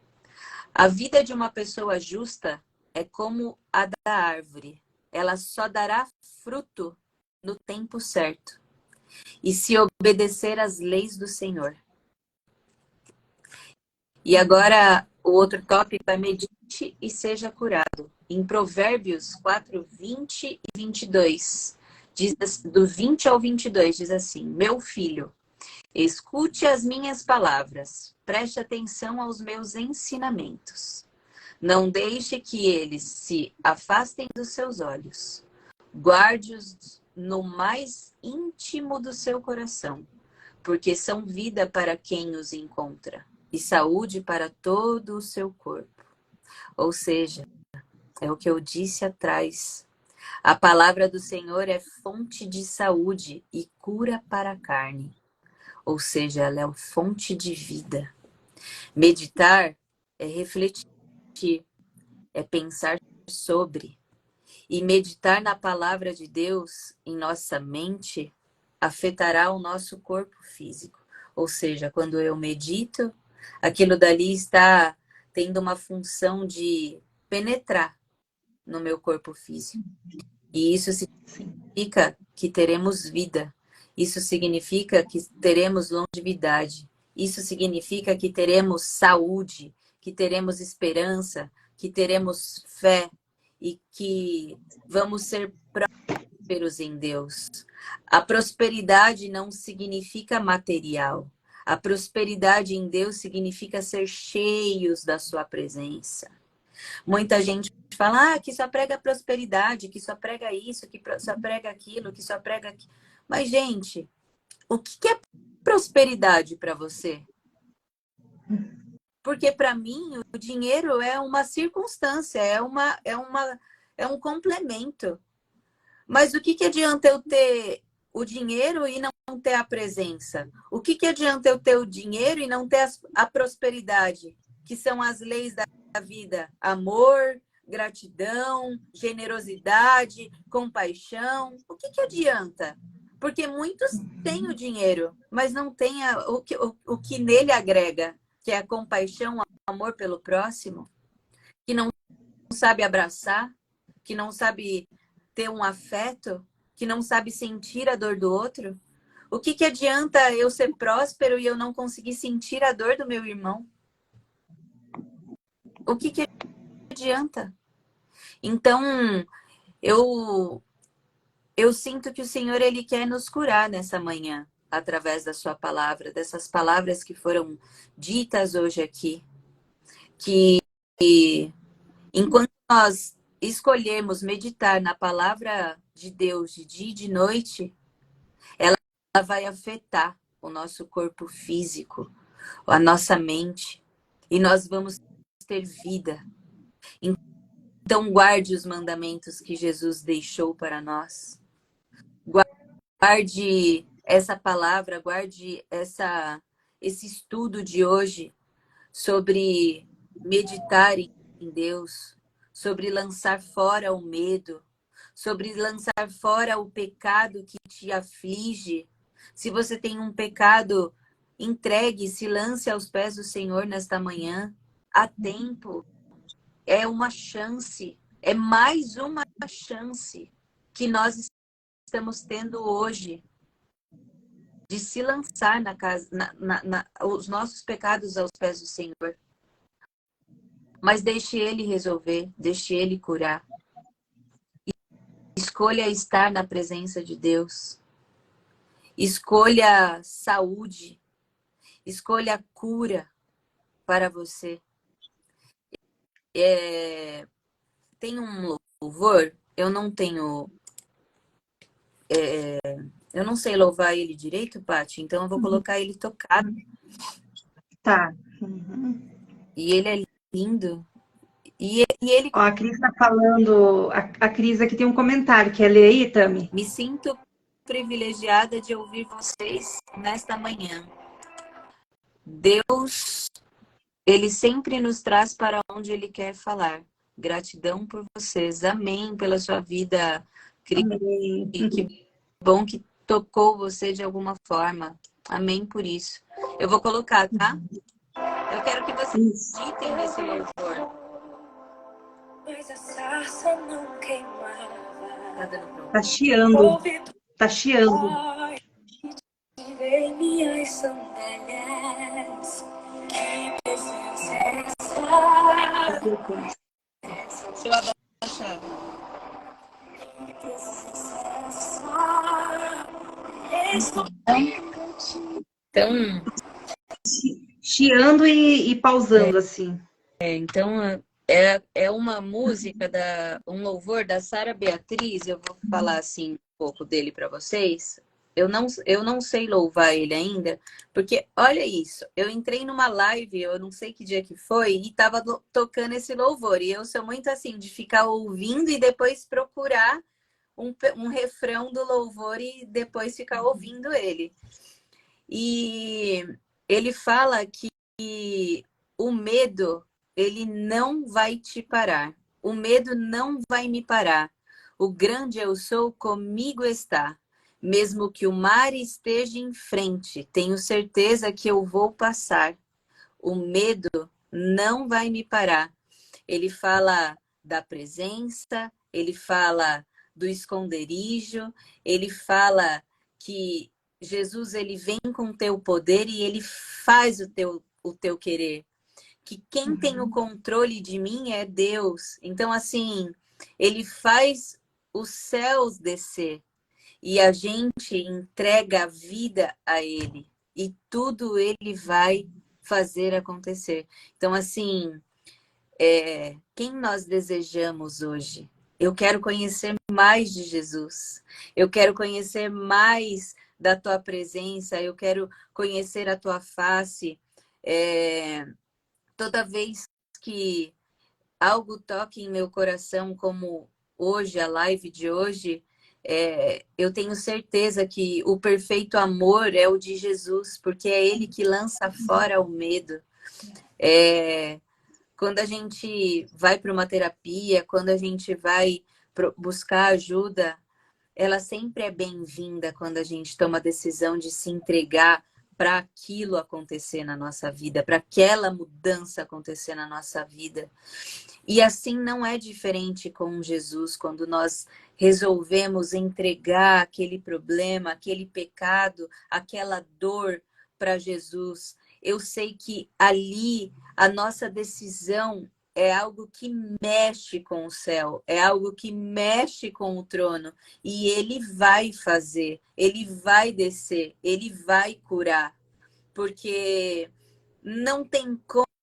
A vida de uma pessoa justa é como a da árvore. Ela só dará fruto no tempo certo. E se obedecer às leis do Senhor. E agora, o outro tópico é medite e seja curado. Em Provérbios 4, 20 e 22, do 20 ao 22, diz assim: Meu filho, escute as minhas palavras, preste atenção aos meus ensinamentos. Não deixe que eles se afastem dos seus olhos. Guarde-os no mais íntimo do seu coração, porque são vida para quem os encontra e saúde para todo o seu corpo. Ou seja, é o que eu disse atrás. A palavra do Senhor é fonte de saúde e cura para a carne. Ou seja, ela é fonte de vida. Meditar é refletir, é pensar sobre. E meditar na palavra de Deus em nossa mente afetará o nosso corpo físico. Ou seja, quando eu medito, aquilo dali está tendo uma função de penetrar no meu corpo físico. E isso significa que teremos vida. Isso significa que teremos longevidade. Isso significa que teremos saúde, que teremos esperança, que teremos fé e que vamos ser prósperos em Deus. A prosperidade não significa material. A prosperidade em Deus significa ser cheios da sua presença. Muita gente fala que só prega prosperidade, que só prega isso, que só prega aquilo, que só prega aquilo. Mas, gente, o que é prosperidade para você? Porque para mim o dinheiro é uma circunstância, é um complemento. Mas o que adianta eu ter o dinheiro e não ter a presença? O que adianta eu ter o dinheiro e não ter a prosperidade, que são as leis da vida? Amor, gratidão, generosidade, compaixão. O que adianta? Porque muitos têm o dinheiro, mas não têm o que nele agrega, que é a compaixão, o amor pelo próximo, que não sabe abraçar, que não sabe ter um afeto, que não sabe sentir a dor do outro. O que adianta eu ser próspero e eu não conseguir sentir a dor do meu irmão? O que adianta? Então, eu sinto que o Senhor, Ele quer nos curar nessa manhã, através da sua palavra, dessas palavras que foram ditas hoje aqui. Que enquanto nós escolhermos meditar na palavra de Deus de dia e de noite, ela vai afetar o nosso corpo físico, a nossa mente, e nós vamos ter vida. Então, guarde os mandamentos que Jesus deixou para nós. Guarde essa palavra, guarde esse estudo de hoje sobre meditar em Deus, sobre lançar fora o medo, sobre lançar fora o pecado que te aflige. Se você tem um pecado, entregue, se lance aos pés do Senhor nesta manhã. Há tempo, é uma chance, é mais uma chance que nós estamos tendo hoje de se lançar na casa, os nossos pecados aos pés do Senhor. Mas deixe Ele resolver, deixe Ele curar. Escolha estar na presença de Deus. Escolha saúde. Escolha cura para você. Tem um louvor, eu não tenho... eu não sei louvar ele direito, Paty, então eu vou colocar ele tocado. Tá. E ele é lindo. E ele... Ó, a Cris está falando, a Cris aqui tem um comentário, quer ler aí, Tami? Me sinto privilegiada de ouvir vocês nesta manhã. Deus, Ele sempre nos traz para onde Ele quer falar. Gratidão por vocês. Amém pela sua vida, Cris. Amém. Que bom que tocou você de alguma forma. Amém por isso. Eu vou colocar, tá? Eu quero que vocês ditem nesse louvor. Mas a sarça não queimava. Tá dando pronto. Tá chiando. Tá chiando. Tirei minhas sandálias. Que presença é essa? Deixa eu abaixar. Que presença é essa? Então, chiando e pausando, assim. Então, é uma música, um louvor da Sara Beatriz. Eu vou falar assim um pouco dele para vocês. Eu não sei louvar ele ainda, porque olha isso, eu entrei numa live, eu não sei que dia que foi, e tava tocando esse louvor. E eu sou muito assim, de ficar ouvindo e depois procurar um refrão do louvor e depois ficar ouvindo ele. E ele fala que o medo, ele não vai te parar. O medo não vai me parar. O grande eu sou comigo está. Mesmo que o mar esteja em frente, tenho certeza que eu vou passar. O medo não vai me parar. Ele fala da presença, ele fala do esconderijo, ele fala que Jesus, ele vem com o teu poder e ele faz o teu querer. Que quem tem o controle de mim é Deus. Então, assim, ele faz os céus descer. E a gente entrega a vida a ele. E tudo ele vai fazer acontecer. Então, assim, quem nós desejamos hoje? Eu quero conhecer mais de Jesus. Eu quero conhecer mais da tua presença. Eu quero conhecer a tua face. Toda vez que algo toque em meu coração, como hoje, a live de hoje, eu tenho certeza que o perfeito amor é o de Jesus, porque é Ele que lança fora o medo. Quando a gente vai para uma terapia, quando a gente vai buscar ajuda, ela sempre é bem-vinda quando a gente toma a decisão de se entregar para aquilo acontecer na nossa vida, para aquela mudança acontecer na nossa vida. E assim não é diferente com Jesus, quando nós resolvemos entregar aquele problema, aquele pecado, aquela dor para Jesus. Eu sei que ali a nossa decisão é algo que mexe com o céu, é algo que mexe com o trono. E Ele vai fazer, Ele vai descer, Ele vai curar. Porque não tem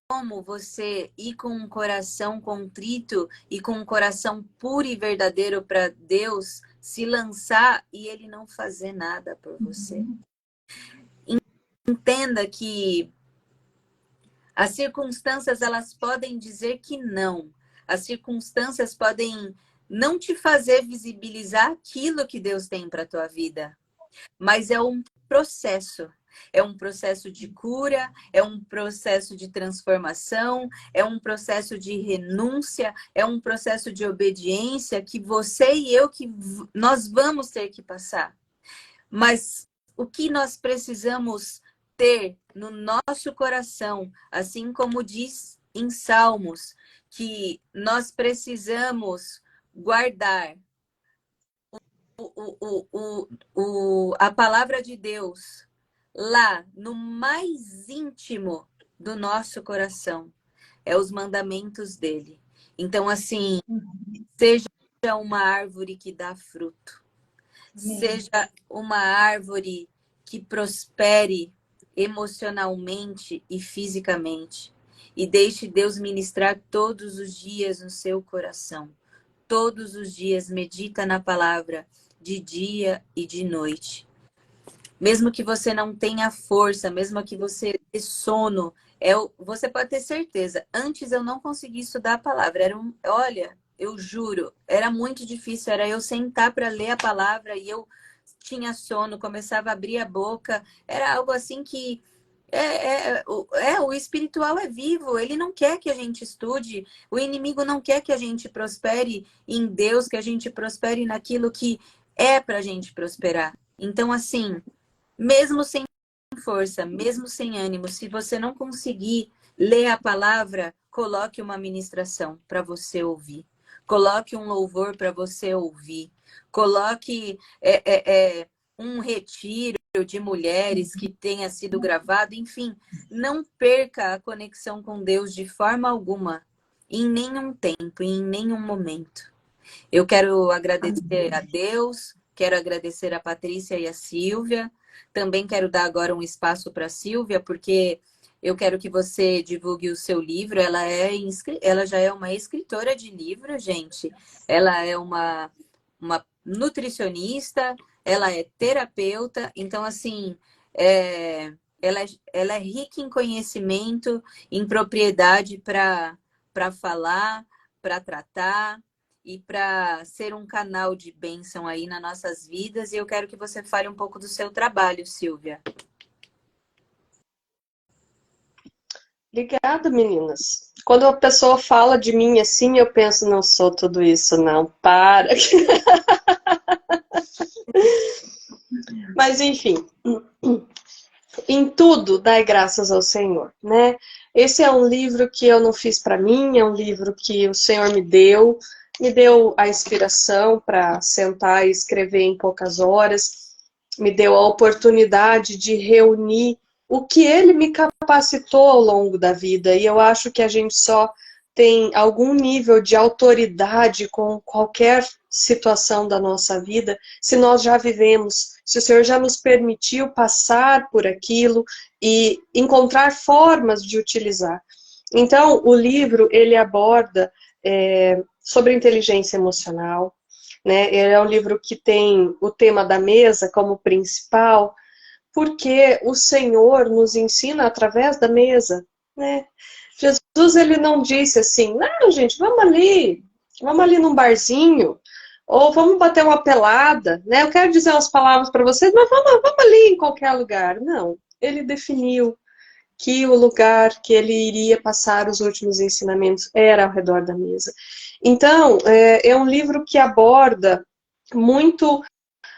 como você ir com um coração contrito e com um coração puro e verdadeiro para Deus, se lançar e Ele não fazer nada por você. Entenda que as circunstâncias, elas podem dizer que não. As circunstâncias podem não te fazer visibilizar aquilo que Deus tem para a tua vida. Mas é um processo. É um processo de cura, é um processo de transformação, é um processo de renúncia, é um processo de obediência que você e eu, que nós vamos ter que passar. Mas o que nós precisamos ter no nosso coração, assim como diz em Salmos, que nós precisamos guardar a palavra de Deus lá no mais íntimo do nosso coração, é os mandamentos dele. Então, assim, seja uma árvore que dá fruto, seja uma árvore que prospere emocionalmente e fisicamente, e deixe Deus ministrar todos os dias no seu coração. Todos os dias medita na palavra, de dia e de noite. Mesmo que você não tenha força, mesmo que você tenha sono, você pode ter certeza. Antes eu não conseguia estudar a palavra. Olha, eu juro, era muito difícil. Era eu sentar para ler a palavra e eu tinha sono, começava a abrir a boca. Era algo assim que o espiritual é vivo, ele não quer que a gente estude, o inimigo não quer que a gente prospere em Deus, que a gente prospere naquilo que é pra gente prosperar. Então, assim, mesmo sem força, mesmo sem ânimo, se você não conseguir ler a palavra, coloque uma ministração para você ouvir. Coloque um louvor para você ouvir. Coloque um retiro de mulheres que tenha sido gravado. Enfim, não perca a conexão com Deus de forma alguma, em nenhum tempo, em nenhum momento. Eu quero agradecer a Deus, quero agradecer a Patrícia e a Silvia. Também quero dar agora um espaço para a Silvia, porque eu quero que você divulgue o seu livro. Ela já é uma escritora de livro, gente. Ela é uma nutricionista, ela é terapeuta. Então, assim, ela é rica em conhecimento, em propriedade para falar, para tratar e para ser um canal de bênção aí nas nossas vidas. E eu quero que você fale um pouco do seu trabalho, Silvia. Obrigada, meninas. Quando a pessoa fala de mim assim, eu penso, não sou tudo isso, não. Para. Mas, enfim, em tudo, dai graças ao Senhor, né? Esse é um livro que eu não fiz para mim, é um livro que o Senhor me deu a inspiração para sentar e escrever em poucas horas, me deu a oportunidade de reunir o que Ele me capacitou ao longo da vida. E eu acho que a gente só tem algum nível de autoridade com qualquer situação da nossa vida se nós já vivemos, se o Senhor já nos permitiu passar por aquilo e encontrar formas de utilizar. Então, o livro, ele aborda sobre inteligência emocional, né? Ele é um livro que tem o tema da mesa como principal, porque o Senhor nos ensina através da mesa, né? Jesus, ele não disse assim, não, gente, vamos ali num barzinho, ou vamos bater uma pelada, né? Eu quero dizer umas palavras para vocês, mas vamos ali em qualquer lugar. Não, ele definiu que o lugar que ele iria passar os últimos ensinamentos era ao redor da mesa. Então, é um livro que aborda muito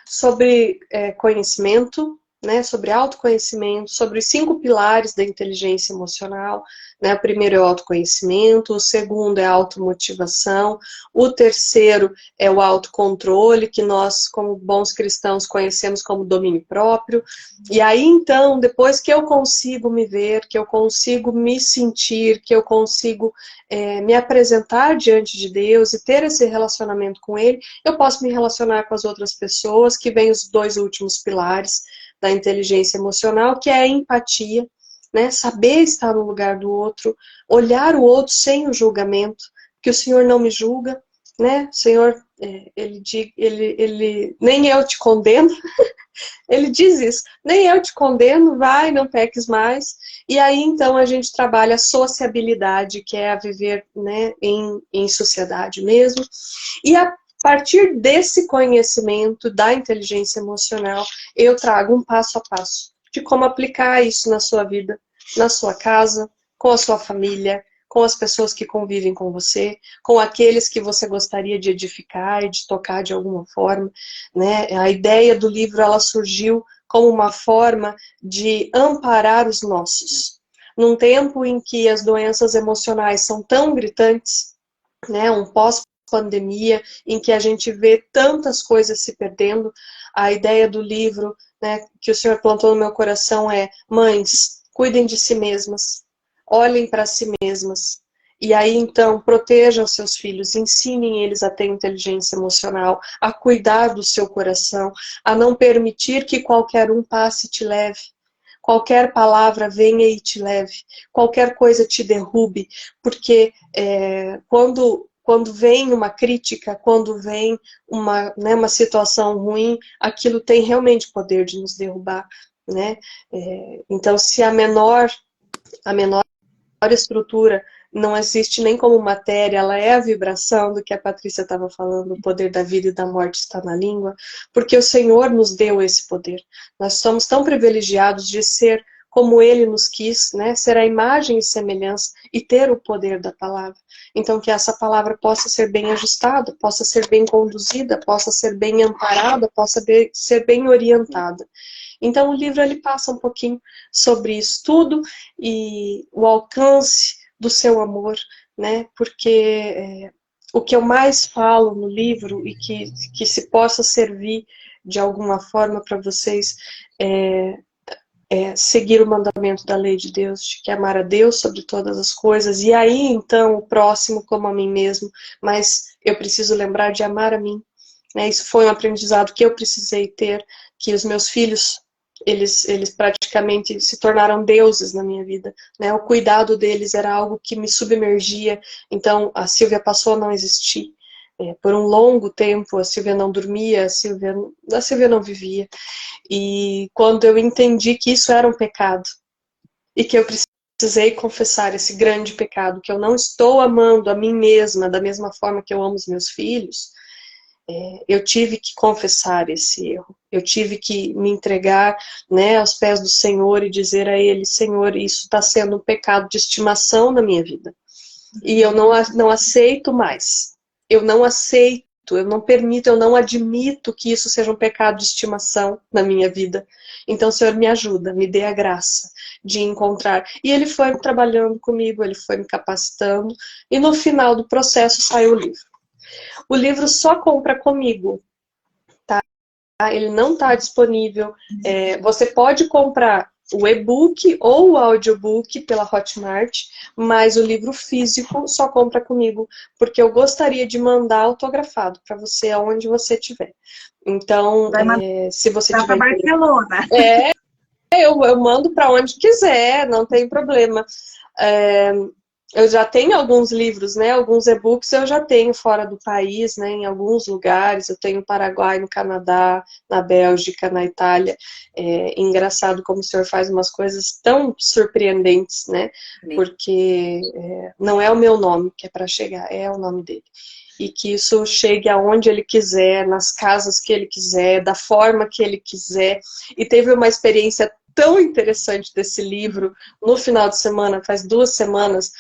sobre conhecimento, né, sobre autoconhecimento, sobre os 5 pilares da inteligência emocional, né? O primeiro é o autoconhecimento, o segundo é a automotivação, o terceiro é o autocontrole, que nós, como bons cristãos, conhecemos como domínio próprio. E aí, então, depois que eu consigo me ver, que eu consigo me sentir, que eu consigo me apresentar diante de Deus e ter esse relacionamento com Ele, eu posso me relacionar com as outras pessoas, que vem os 2 últimos pilares da inteligência emocional, que é a empatia, né? Saber estar no lugar do outro, olhar o outro sem o julgamento, que o Senhor não me julga, né? O Senhor, ele nem eu te condeno, ele diz isso, nem eu te condeno, vai, não peques mais. E aí, então, a gente trabalha a sociabilidade, que é a viver, né, em sociedade mesmo. E a partir desse conhecimento da inteligência emocional, eu trago um passo a passo de como aplicar isso na sua vida, na sua casa, com a sua família, com as pessoas que convivem com você, com aqueles que você gostaria de edificar e de tocar de alguma forma, né? A ideia do livro, ela surgiu como uma forma de amparar os nossos. Num tempo em que as doenças emocionais são tão gritantes, né? Um pós-pandemia, em que a gente vê tantas coisas se perdendo, a ideia do livro, né, que o Senhor plantou no meu coração é: mães, cuidem de si mesmas, olhem para si mesmas, e aí então protejam seus filhos, ensinem eles a ter inteligência emocional, a cuidar do seu coração, a não permitir que qualquer um passe e te leve, qualquer palavra venha e te leve, qualquer coisa te derrube, porque quando vem uma crítica, quando vem uma situação ruim, aquilo tem realmente poder de nos derrubar, né? Então, se a menor estrutura não existe nem como matéria, ela é a vibração do que a Patrícia estava falando, o poder da vida e da morte está na língua, porque o Senhor nos deu esse poder. Nós somos tão privilegiados de ser como Ele nos quis, né? Ser a imagem e semelhança e ter o poder da palavra. Então, que essa palavra possa ser bem ajustada, possa ser bem conduzida, possa ser bem amparada, possa ser bem orientada. Então, o livro ele passa um pouquinho sobre isso tudo e o alcance do seu amor, né? Porque o que eu mais falo no livro e que se possa servir de alguma forma para vocês é seguir o mandamento da lei de Deus, de que amar a Deus sobre todas as coisas, e aí então o próximo como a mim mesmo, mas eu preciso lembrar de amar a mim, né? Isso foi um aprendizado que eu precisei ter, que os meus filhos, eles praticamente se tornaram deuses na minha vida, né? O cuidado deles era algo que me submergia, então a Silvia passou a não existir. Por um longo tempo a Silvia não dormia, a Silvia não vivia. E quando eu entendi que isso era um pecado, e que eu precisei confessar esse grande pecado, que eu não estou amando a mim mesma da mesma forma que eu amo os meus filhos, eu tive que confessar esse erro. Eu tive que me entregar, né, aos pés do Senhor e dizer a Ele: Senhor, isso está sendo um pecado de estimação na minha vida. E eu não aceito mais. Eu não aceito, eu não permito, eu não admito que isso seja um pecado de estimação na minha vida. Então, Senhor, me ajuda, me dê a graça de encontrar. E Ele foi trabalhando comigo, Ele foi me capacitando, e no final do processo saiu o livro. O livro só compra comigo, tá? Ele não está disponível. Você pode comprar o e-book ou o audiobook pela Hotmart, mas o livro físico só compra comigo, porque eu gostaria de mandar autografado para você aonde você estiver. Então, se você tiver... para Barcelona. Eu mando para onde quiser, não tem problema. Eu já tenho alguns livros, né? Alguns e-books eu já tenho fora do país, né? Em alguns lugares. Eu tenho no Paraguai, no Canadá, na Bélgica, na Itália. Engraçado como o senhor faz umas coisas tão surpreendentes, né? Porque não é o meu nome que é para chegar, é o nome dele. e que isso chegue aonde ele quiser, nas casas que ele quiser, da forma que ele quiser. E teve uma experiência tão interessante desse livro no final de semana, faz 2 semanas.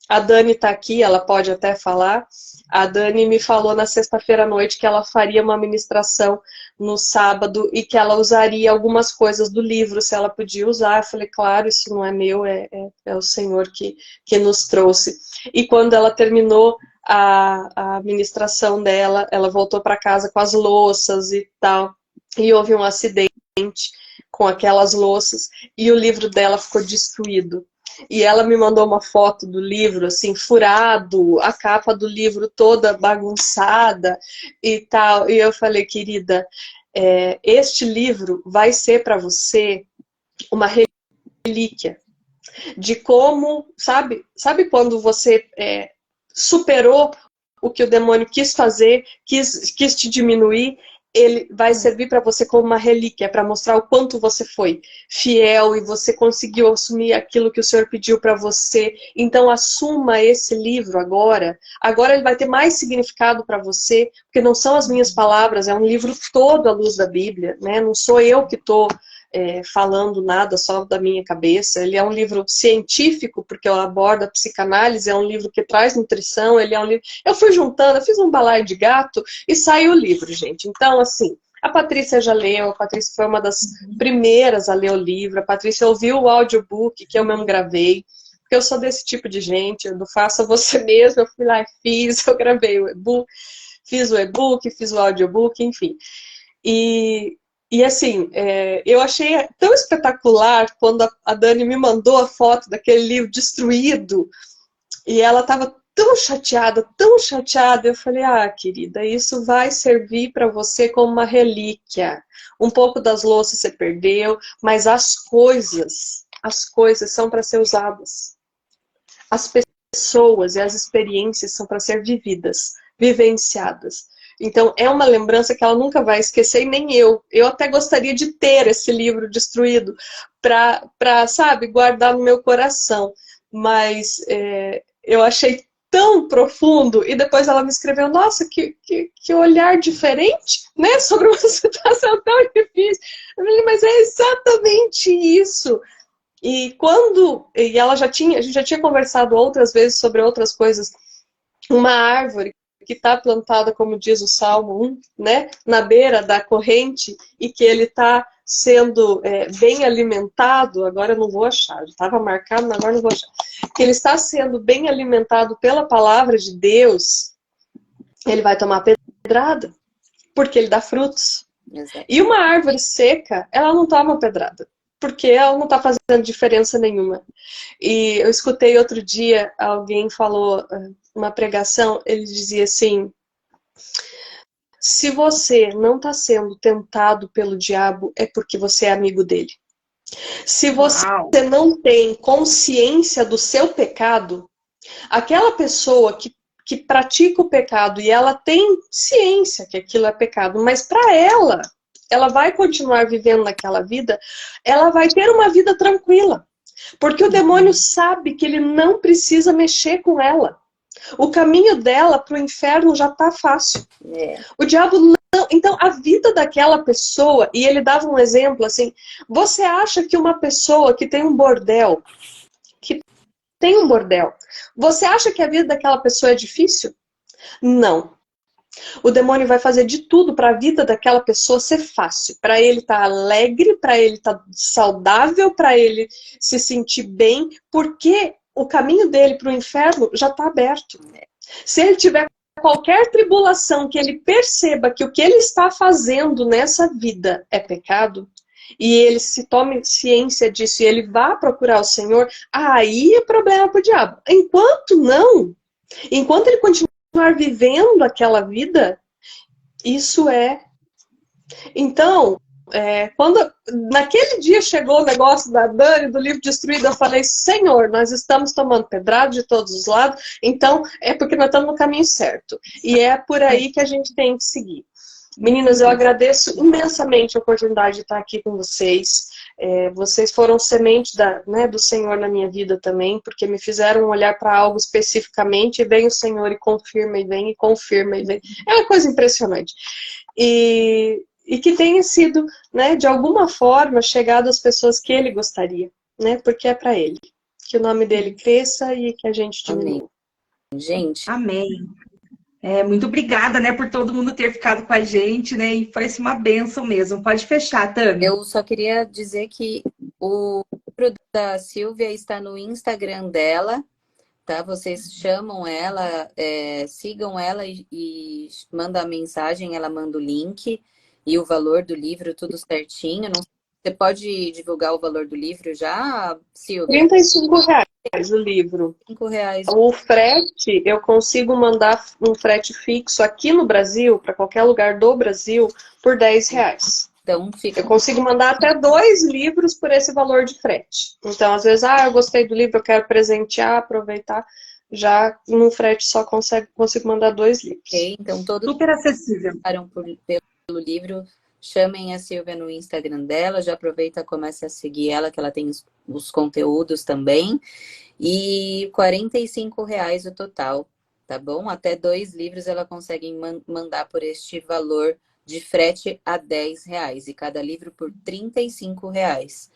A Dani está aqui, ela pode até falar. A Dani me falou na sexta-feira à noite que ela faria uma ministração no sábado e que ela usaria algumas coisas do livro, se ela podia usar. Eu falei, claro, isso não é meu, é o Senhor que nos trouxe. E quando ela terminou a ministração dela, ela voltou para casa com as louças e tal, e houve um acidente com aquelas louças, e o livro dela ficou destruído. E ela me mandou uma foto do livro, assim, furado, a capa do livro toda bagunçada e tal. E eu falei, querida, este livro vai ser para você uma relíquia de como, sabe quando você superou o que o demônio quis fazer, quis te diminuir? Ele vai servir para você como uma relíquia, para mostrar o quanto você foi fiel e você conseguiu assumir aquilo que o Senhor pediu para você. Então assuma esse livro agora. Agora ele vai ter mais significado para você, porque não são as minhas palavras, é um livro todo à luz da Bíblia, né? Não sou eu que estou falando nada só da minha cabeça. Ele é um livro científico, porque eu abordo a psicanálise, é um livro que traz nutrição, ele é um livro... Eu fui juntando, eu fiz um balaio de gato e saiu o livro, gente. Então, assim, a Patrícia já leu, a Patrícia foi uma das primeiras a ler o livro, a Patrícia ouviu o audiobook que eu mesmo gravei, porque eu sou desse tipo de gente, eu não faço você mesmo, eu fui lá e fiz, eu gravei o e-book, fiz o audiobook, enfim. E assim, eu achei tão espetacular quando a Dani me mandou a foto daquele livro destruído, e ela estava tão chateada, eu falei, querida, isso vai servir para você como uma relíquia. Um pouco das louças você perdeu, mas as coisas são para ser usadas. As pessoas e as experiências são para ser vividas, vivenciadas. Então, é uma lembrança que ela nunca vai esquecer, e nem eu. Eu até gostaria de ter esse livro destruído para, sabe, guardar no meu coração. Mas eu achei tão profundo, e depois ela me escreveu, nossa, que olhar diferente, né, sobre uma situação tão difícil. Eu falei, mas é exatamente isso. E a gente já tinha conversado outras vezes sobre outras coisas, uma árvore que está plantada, como diz o Salmo 1, né, na beira da corrente, e que ele está sendo bem alimentado, agora eu não vou achar, já estava marcado, mas agora não vou achar, que ele está sendo bem alimentado pela palavra de Deus, ele vai tomar pedrada, porque ele dá frutos. Exato. E uma árvore seca, ela não toma pedrada, porque ela não está fazendo diferença nenhuma. E eu escutei outro dia, alguém falou, uma pregação, ele dizia assim, se você não está sendo tentado pelo diabo, é porque você é amigo dele. Se você não tem consciência do seu pecado, aquela pessoa que pratica o pecado e ela tem ciência que aquilo é pecado, mas para ela vai continuar vivendo naquela vida, ela vai ter uma vida tranquila. Porque o demônio sabe que ele não precisa mexer com ela. O caminho dela para o inferno já está fácil. O diabo não... Então, a vida daquela pessoa, e ele dava um exemplo assim, você acha que uma pessoa que tem um bordel, você acha que a vida daquela pessoa é difícil? Não. O demônio vai fazer de tudo para a vida daquela pessoa ser fácil. Para ele estar alegre, para ele estar saudável, para ele se sentir bem, porque o caminho dele para o inferno já está aberto. Se ele tiver qualquer tribulação, que ele perceba que o que ele está fazendo nessa vida é pecado, e ele se tome ciência disso e ele vá procurar o Senhor, aí é problema para o diabo. Enquanto não, enquanto ele continuar vivendo aquela vida, isso é. Então, quando naquele dia chegou o negócio da Dani, do livro destruído, eu falei, Senhor, nós estamos tomando pedrada de todos os lados, então é porque nós estamos no caminho certo. E é por aí que a gente tem que seguir. Meninas, eu agradeço imensamente a oportunidade de estar aqui com vocês. Vocês foram semente né, do Senhor na minha vida também, porque me fizeram olhar para algo especificamente, e vem o Senhor e confirma, e vem, e confirma, e vem. É uma coisa impressionante. E que tenha sido, né, de alguma forma, chegado às pessoas que ele gostaria, né, porque é para ele. Que o nome dele cresça e que a gente diminua. Amém. Gente. Amém. Muito obrigada, né, por todo mundo ter ficado com a gente, né, e foi uma bênção mesmo. Pode fechar, Tami. Eu só queria dizer que o livro da Silvia está no Instagram dela, tá? Vocês chamam ela, sigam ela e manda a mensagem, ela manda o link e o valor do livro, tudo certinho. Não, você pode divulgar o valor do livro já, Silvia? R$35 o livro. R$5. O frete, eu consigo mandar um frete fixo aqui no Brasil, para qualquer lugar do Brasil, por R$10. Então, Eu consigo mandar até 2 livros por esse valor de frete. Então, às vezes, eu gostei do livro, eu quero presentear, aproveitar. Já no frete só consigo mandar 2 livros. Okay, então, todos super acessível. Pelo livro, chamem a Silvia no Instagram dela, já aproveita e começa a seguir ela, que ela tem os conteúdos também. E R$45 o total, tá bom? Até 2 livros ela consegue mandar por este valor de frete a R$10 e cada livro por R$35.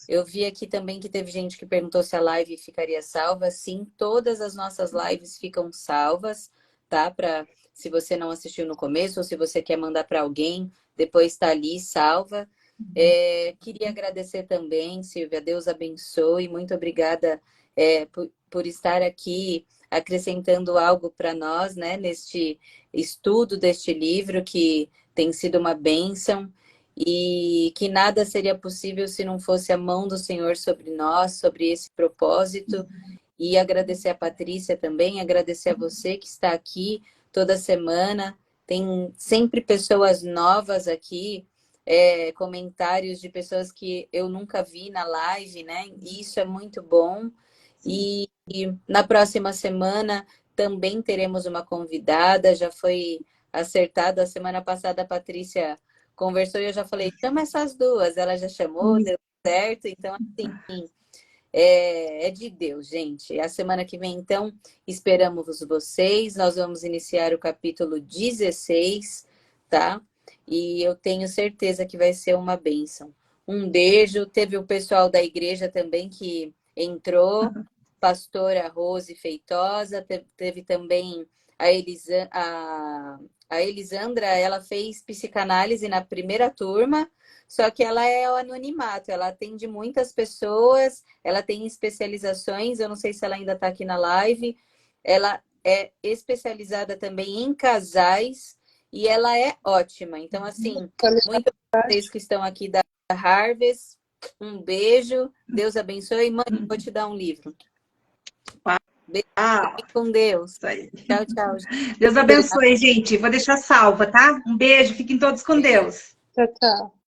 Eu vi aqui também que teve gente que perguntou se a live ficaria salva. Sim, todas as nossas lives ficam salvas, tá? Se você não assistiu no começo ou se você quer mandar para alguém, depois está ali, salva. Queria agradecer também, Silvia, Deus abençoe, muito obrigada por estar aqui acrescentando algo para nós, né, neste estudo deste livro que tem sido uma bênção e que nada seria possível se não fosse a mão do Senhor sobre nós, sobre esse propósito. E agradecer a Patrícia também, agradecer a você que está aqui toda semana. Tem sempre pessoas novas aqui, comentários de pessoas que eu nunca vi na live, né? E isso é muito bom. E na próxima semana também teremos uma convidada, já foi acertado. A semana passada a Patrícia conversou e eu já falei, chama essas duas. Ela já chamou, deu certo. Então, assim, é de Deus, gente. A semana que vem, então, esperamos vocês. Nós vamos iniciar o capítulo 16, tá? E eu tenho certeza que vai ser uma bênção. Um beijo. Teve o pessoal da igreja também que entrou, pastora Rose Feitosa, teve também a Elisandra, ela fez psicanálise na primeira turma, só que ela é o anonimato, ela atende muitas pessoas, ela tem especializações, eu não sei se ela ainda está aqui na live, ela é especializada também em casais e ela é ótima. Então, assim, muitos de vocês que estão aqui da Harvest, um beijo, Deus abençoe. Mãe, vou te dar um livro. Beijo, fique com Deus. Tchau, tchau. Deus abençoe, gente. Vou deixar salva, tá? Um beijo, fiquem todos com Deus. Tchau, tchau.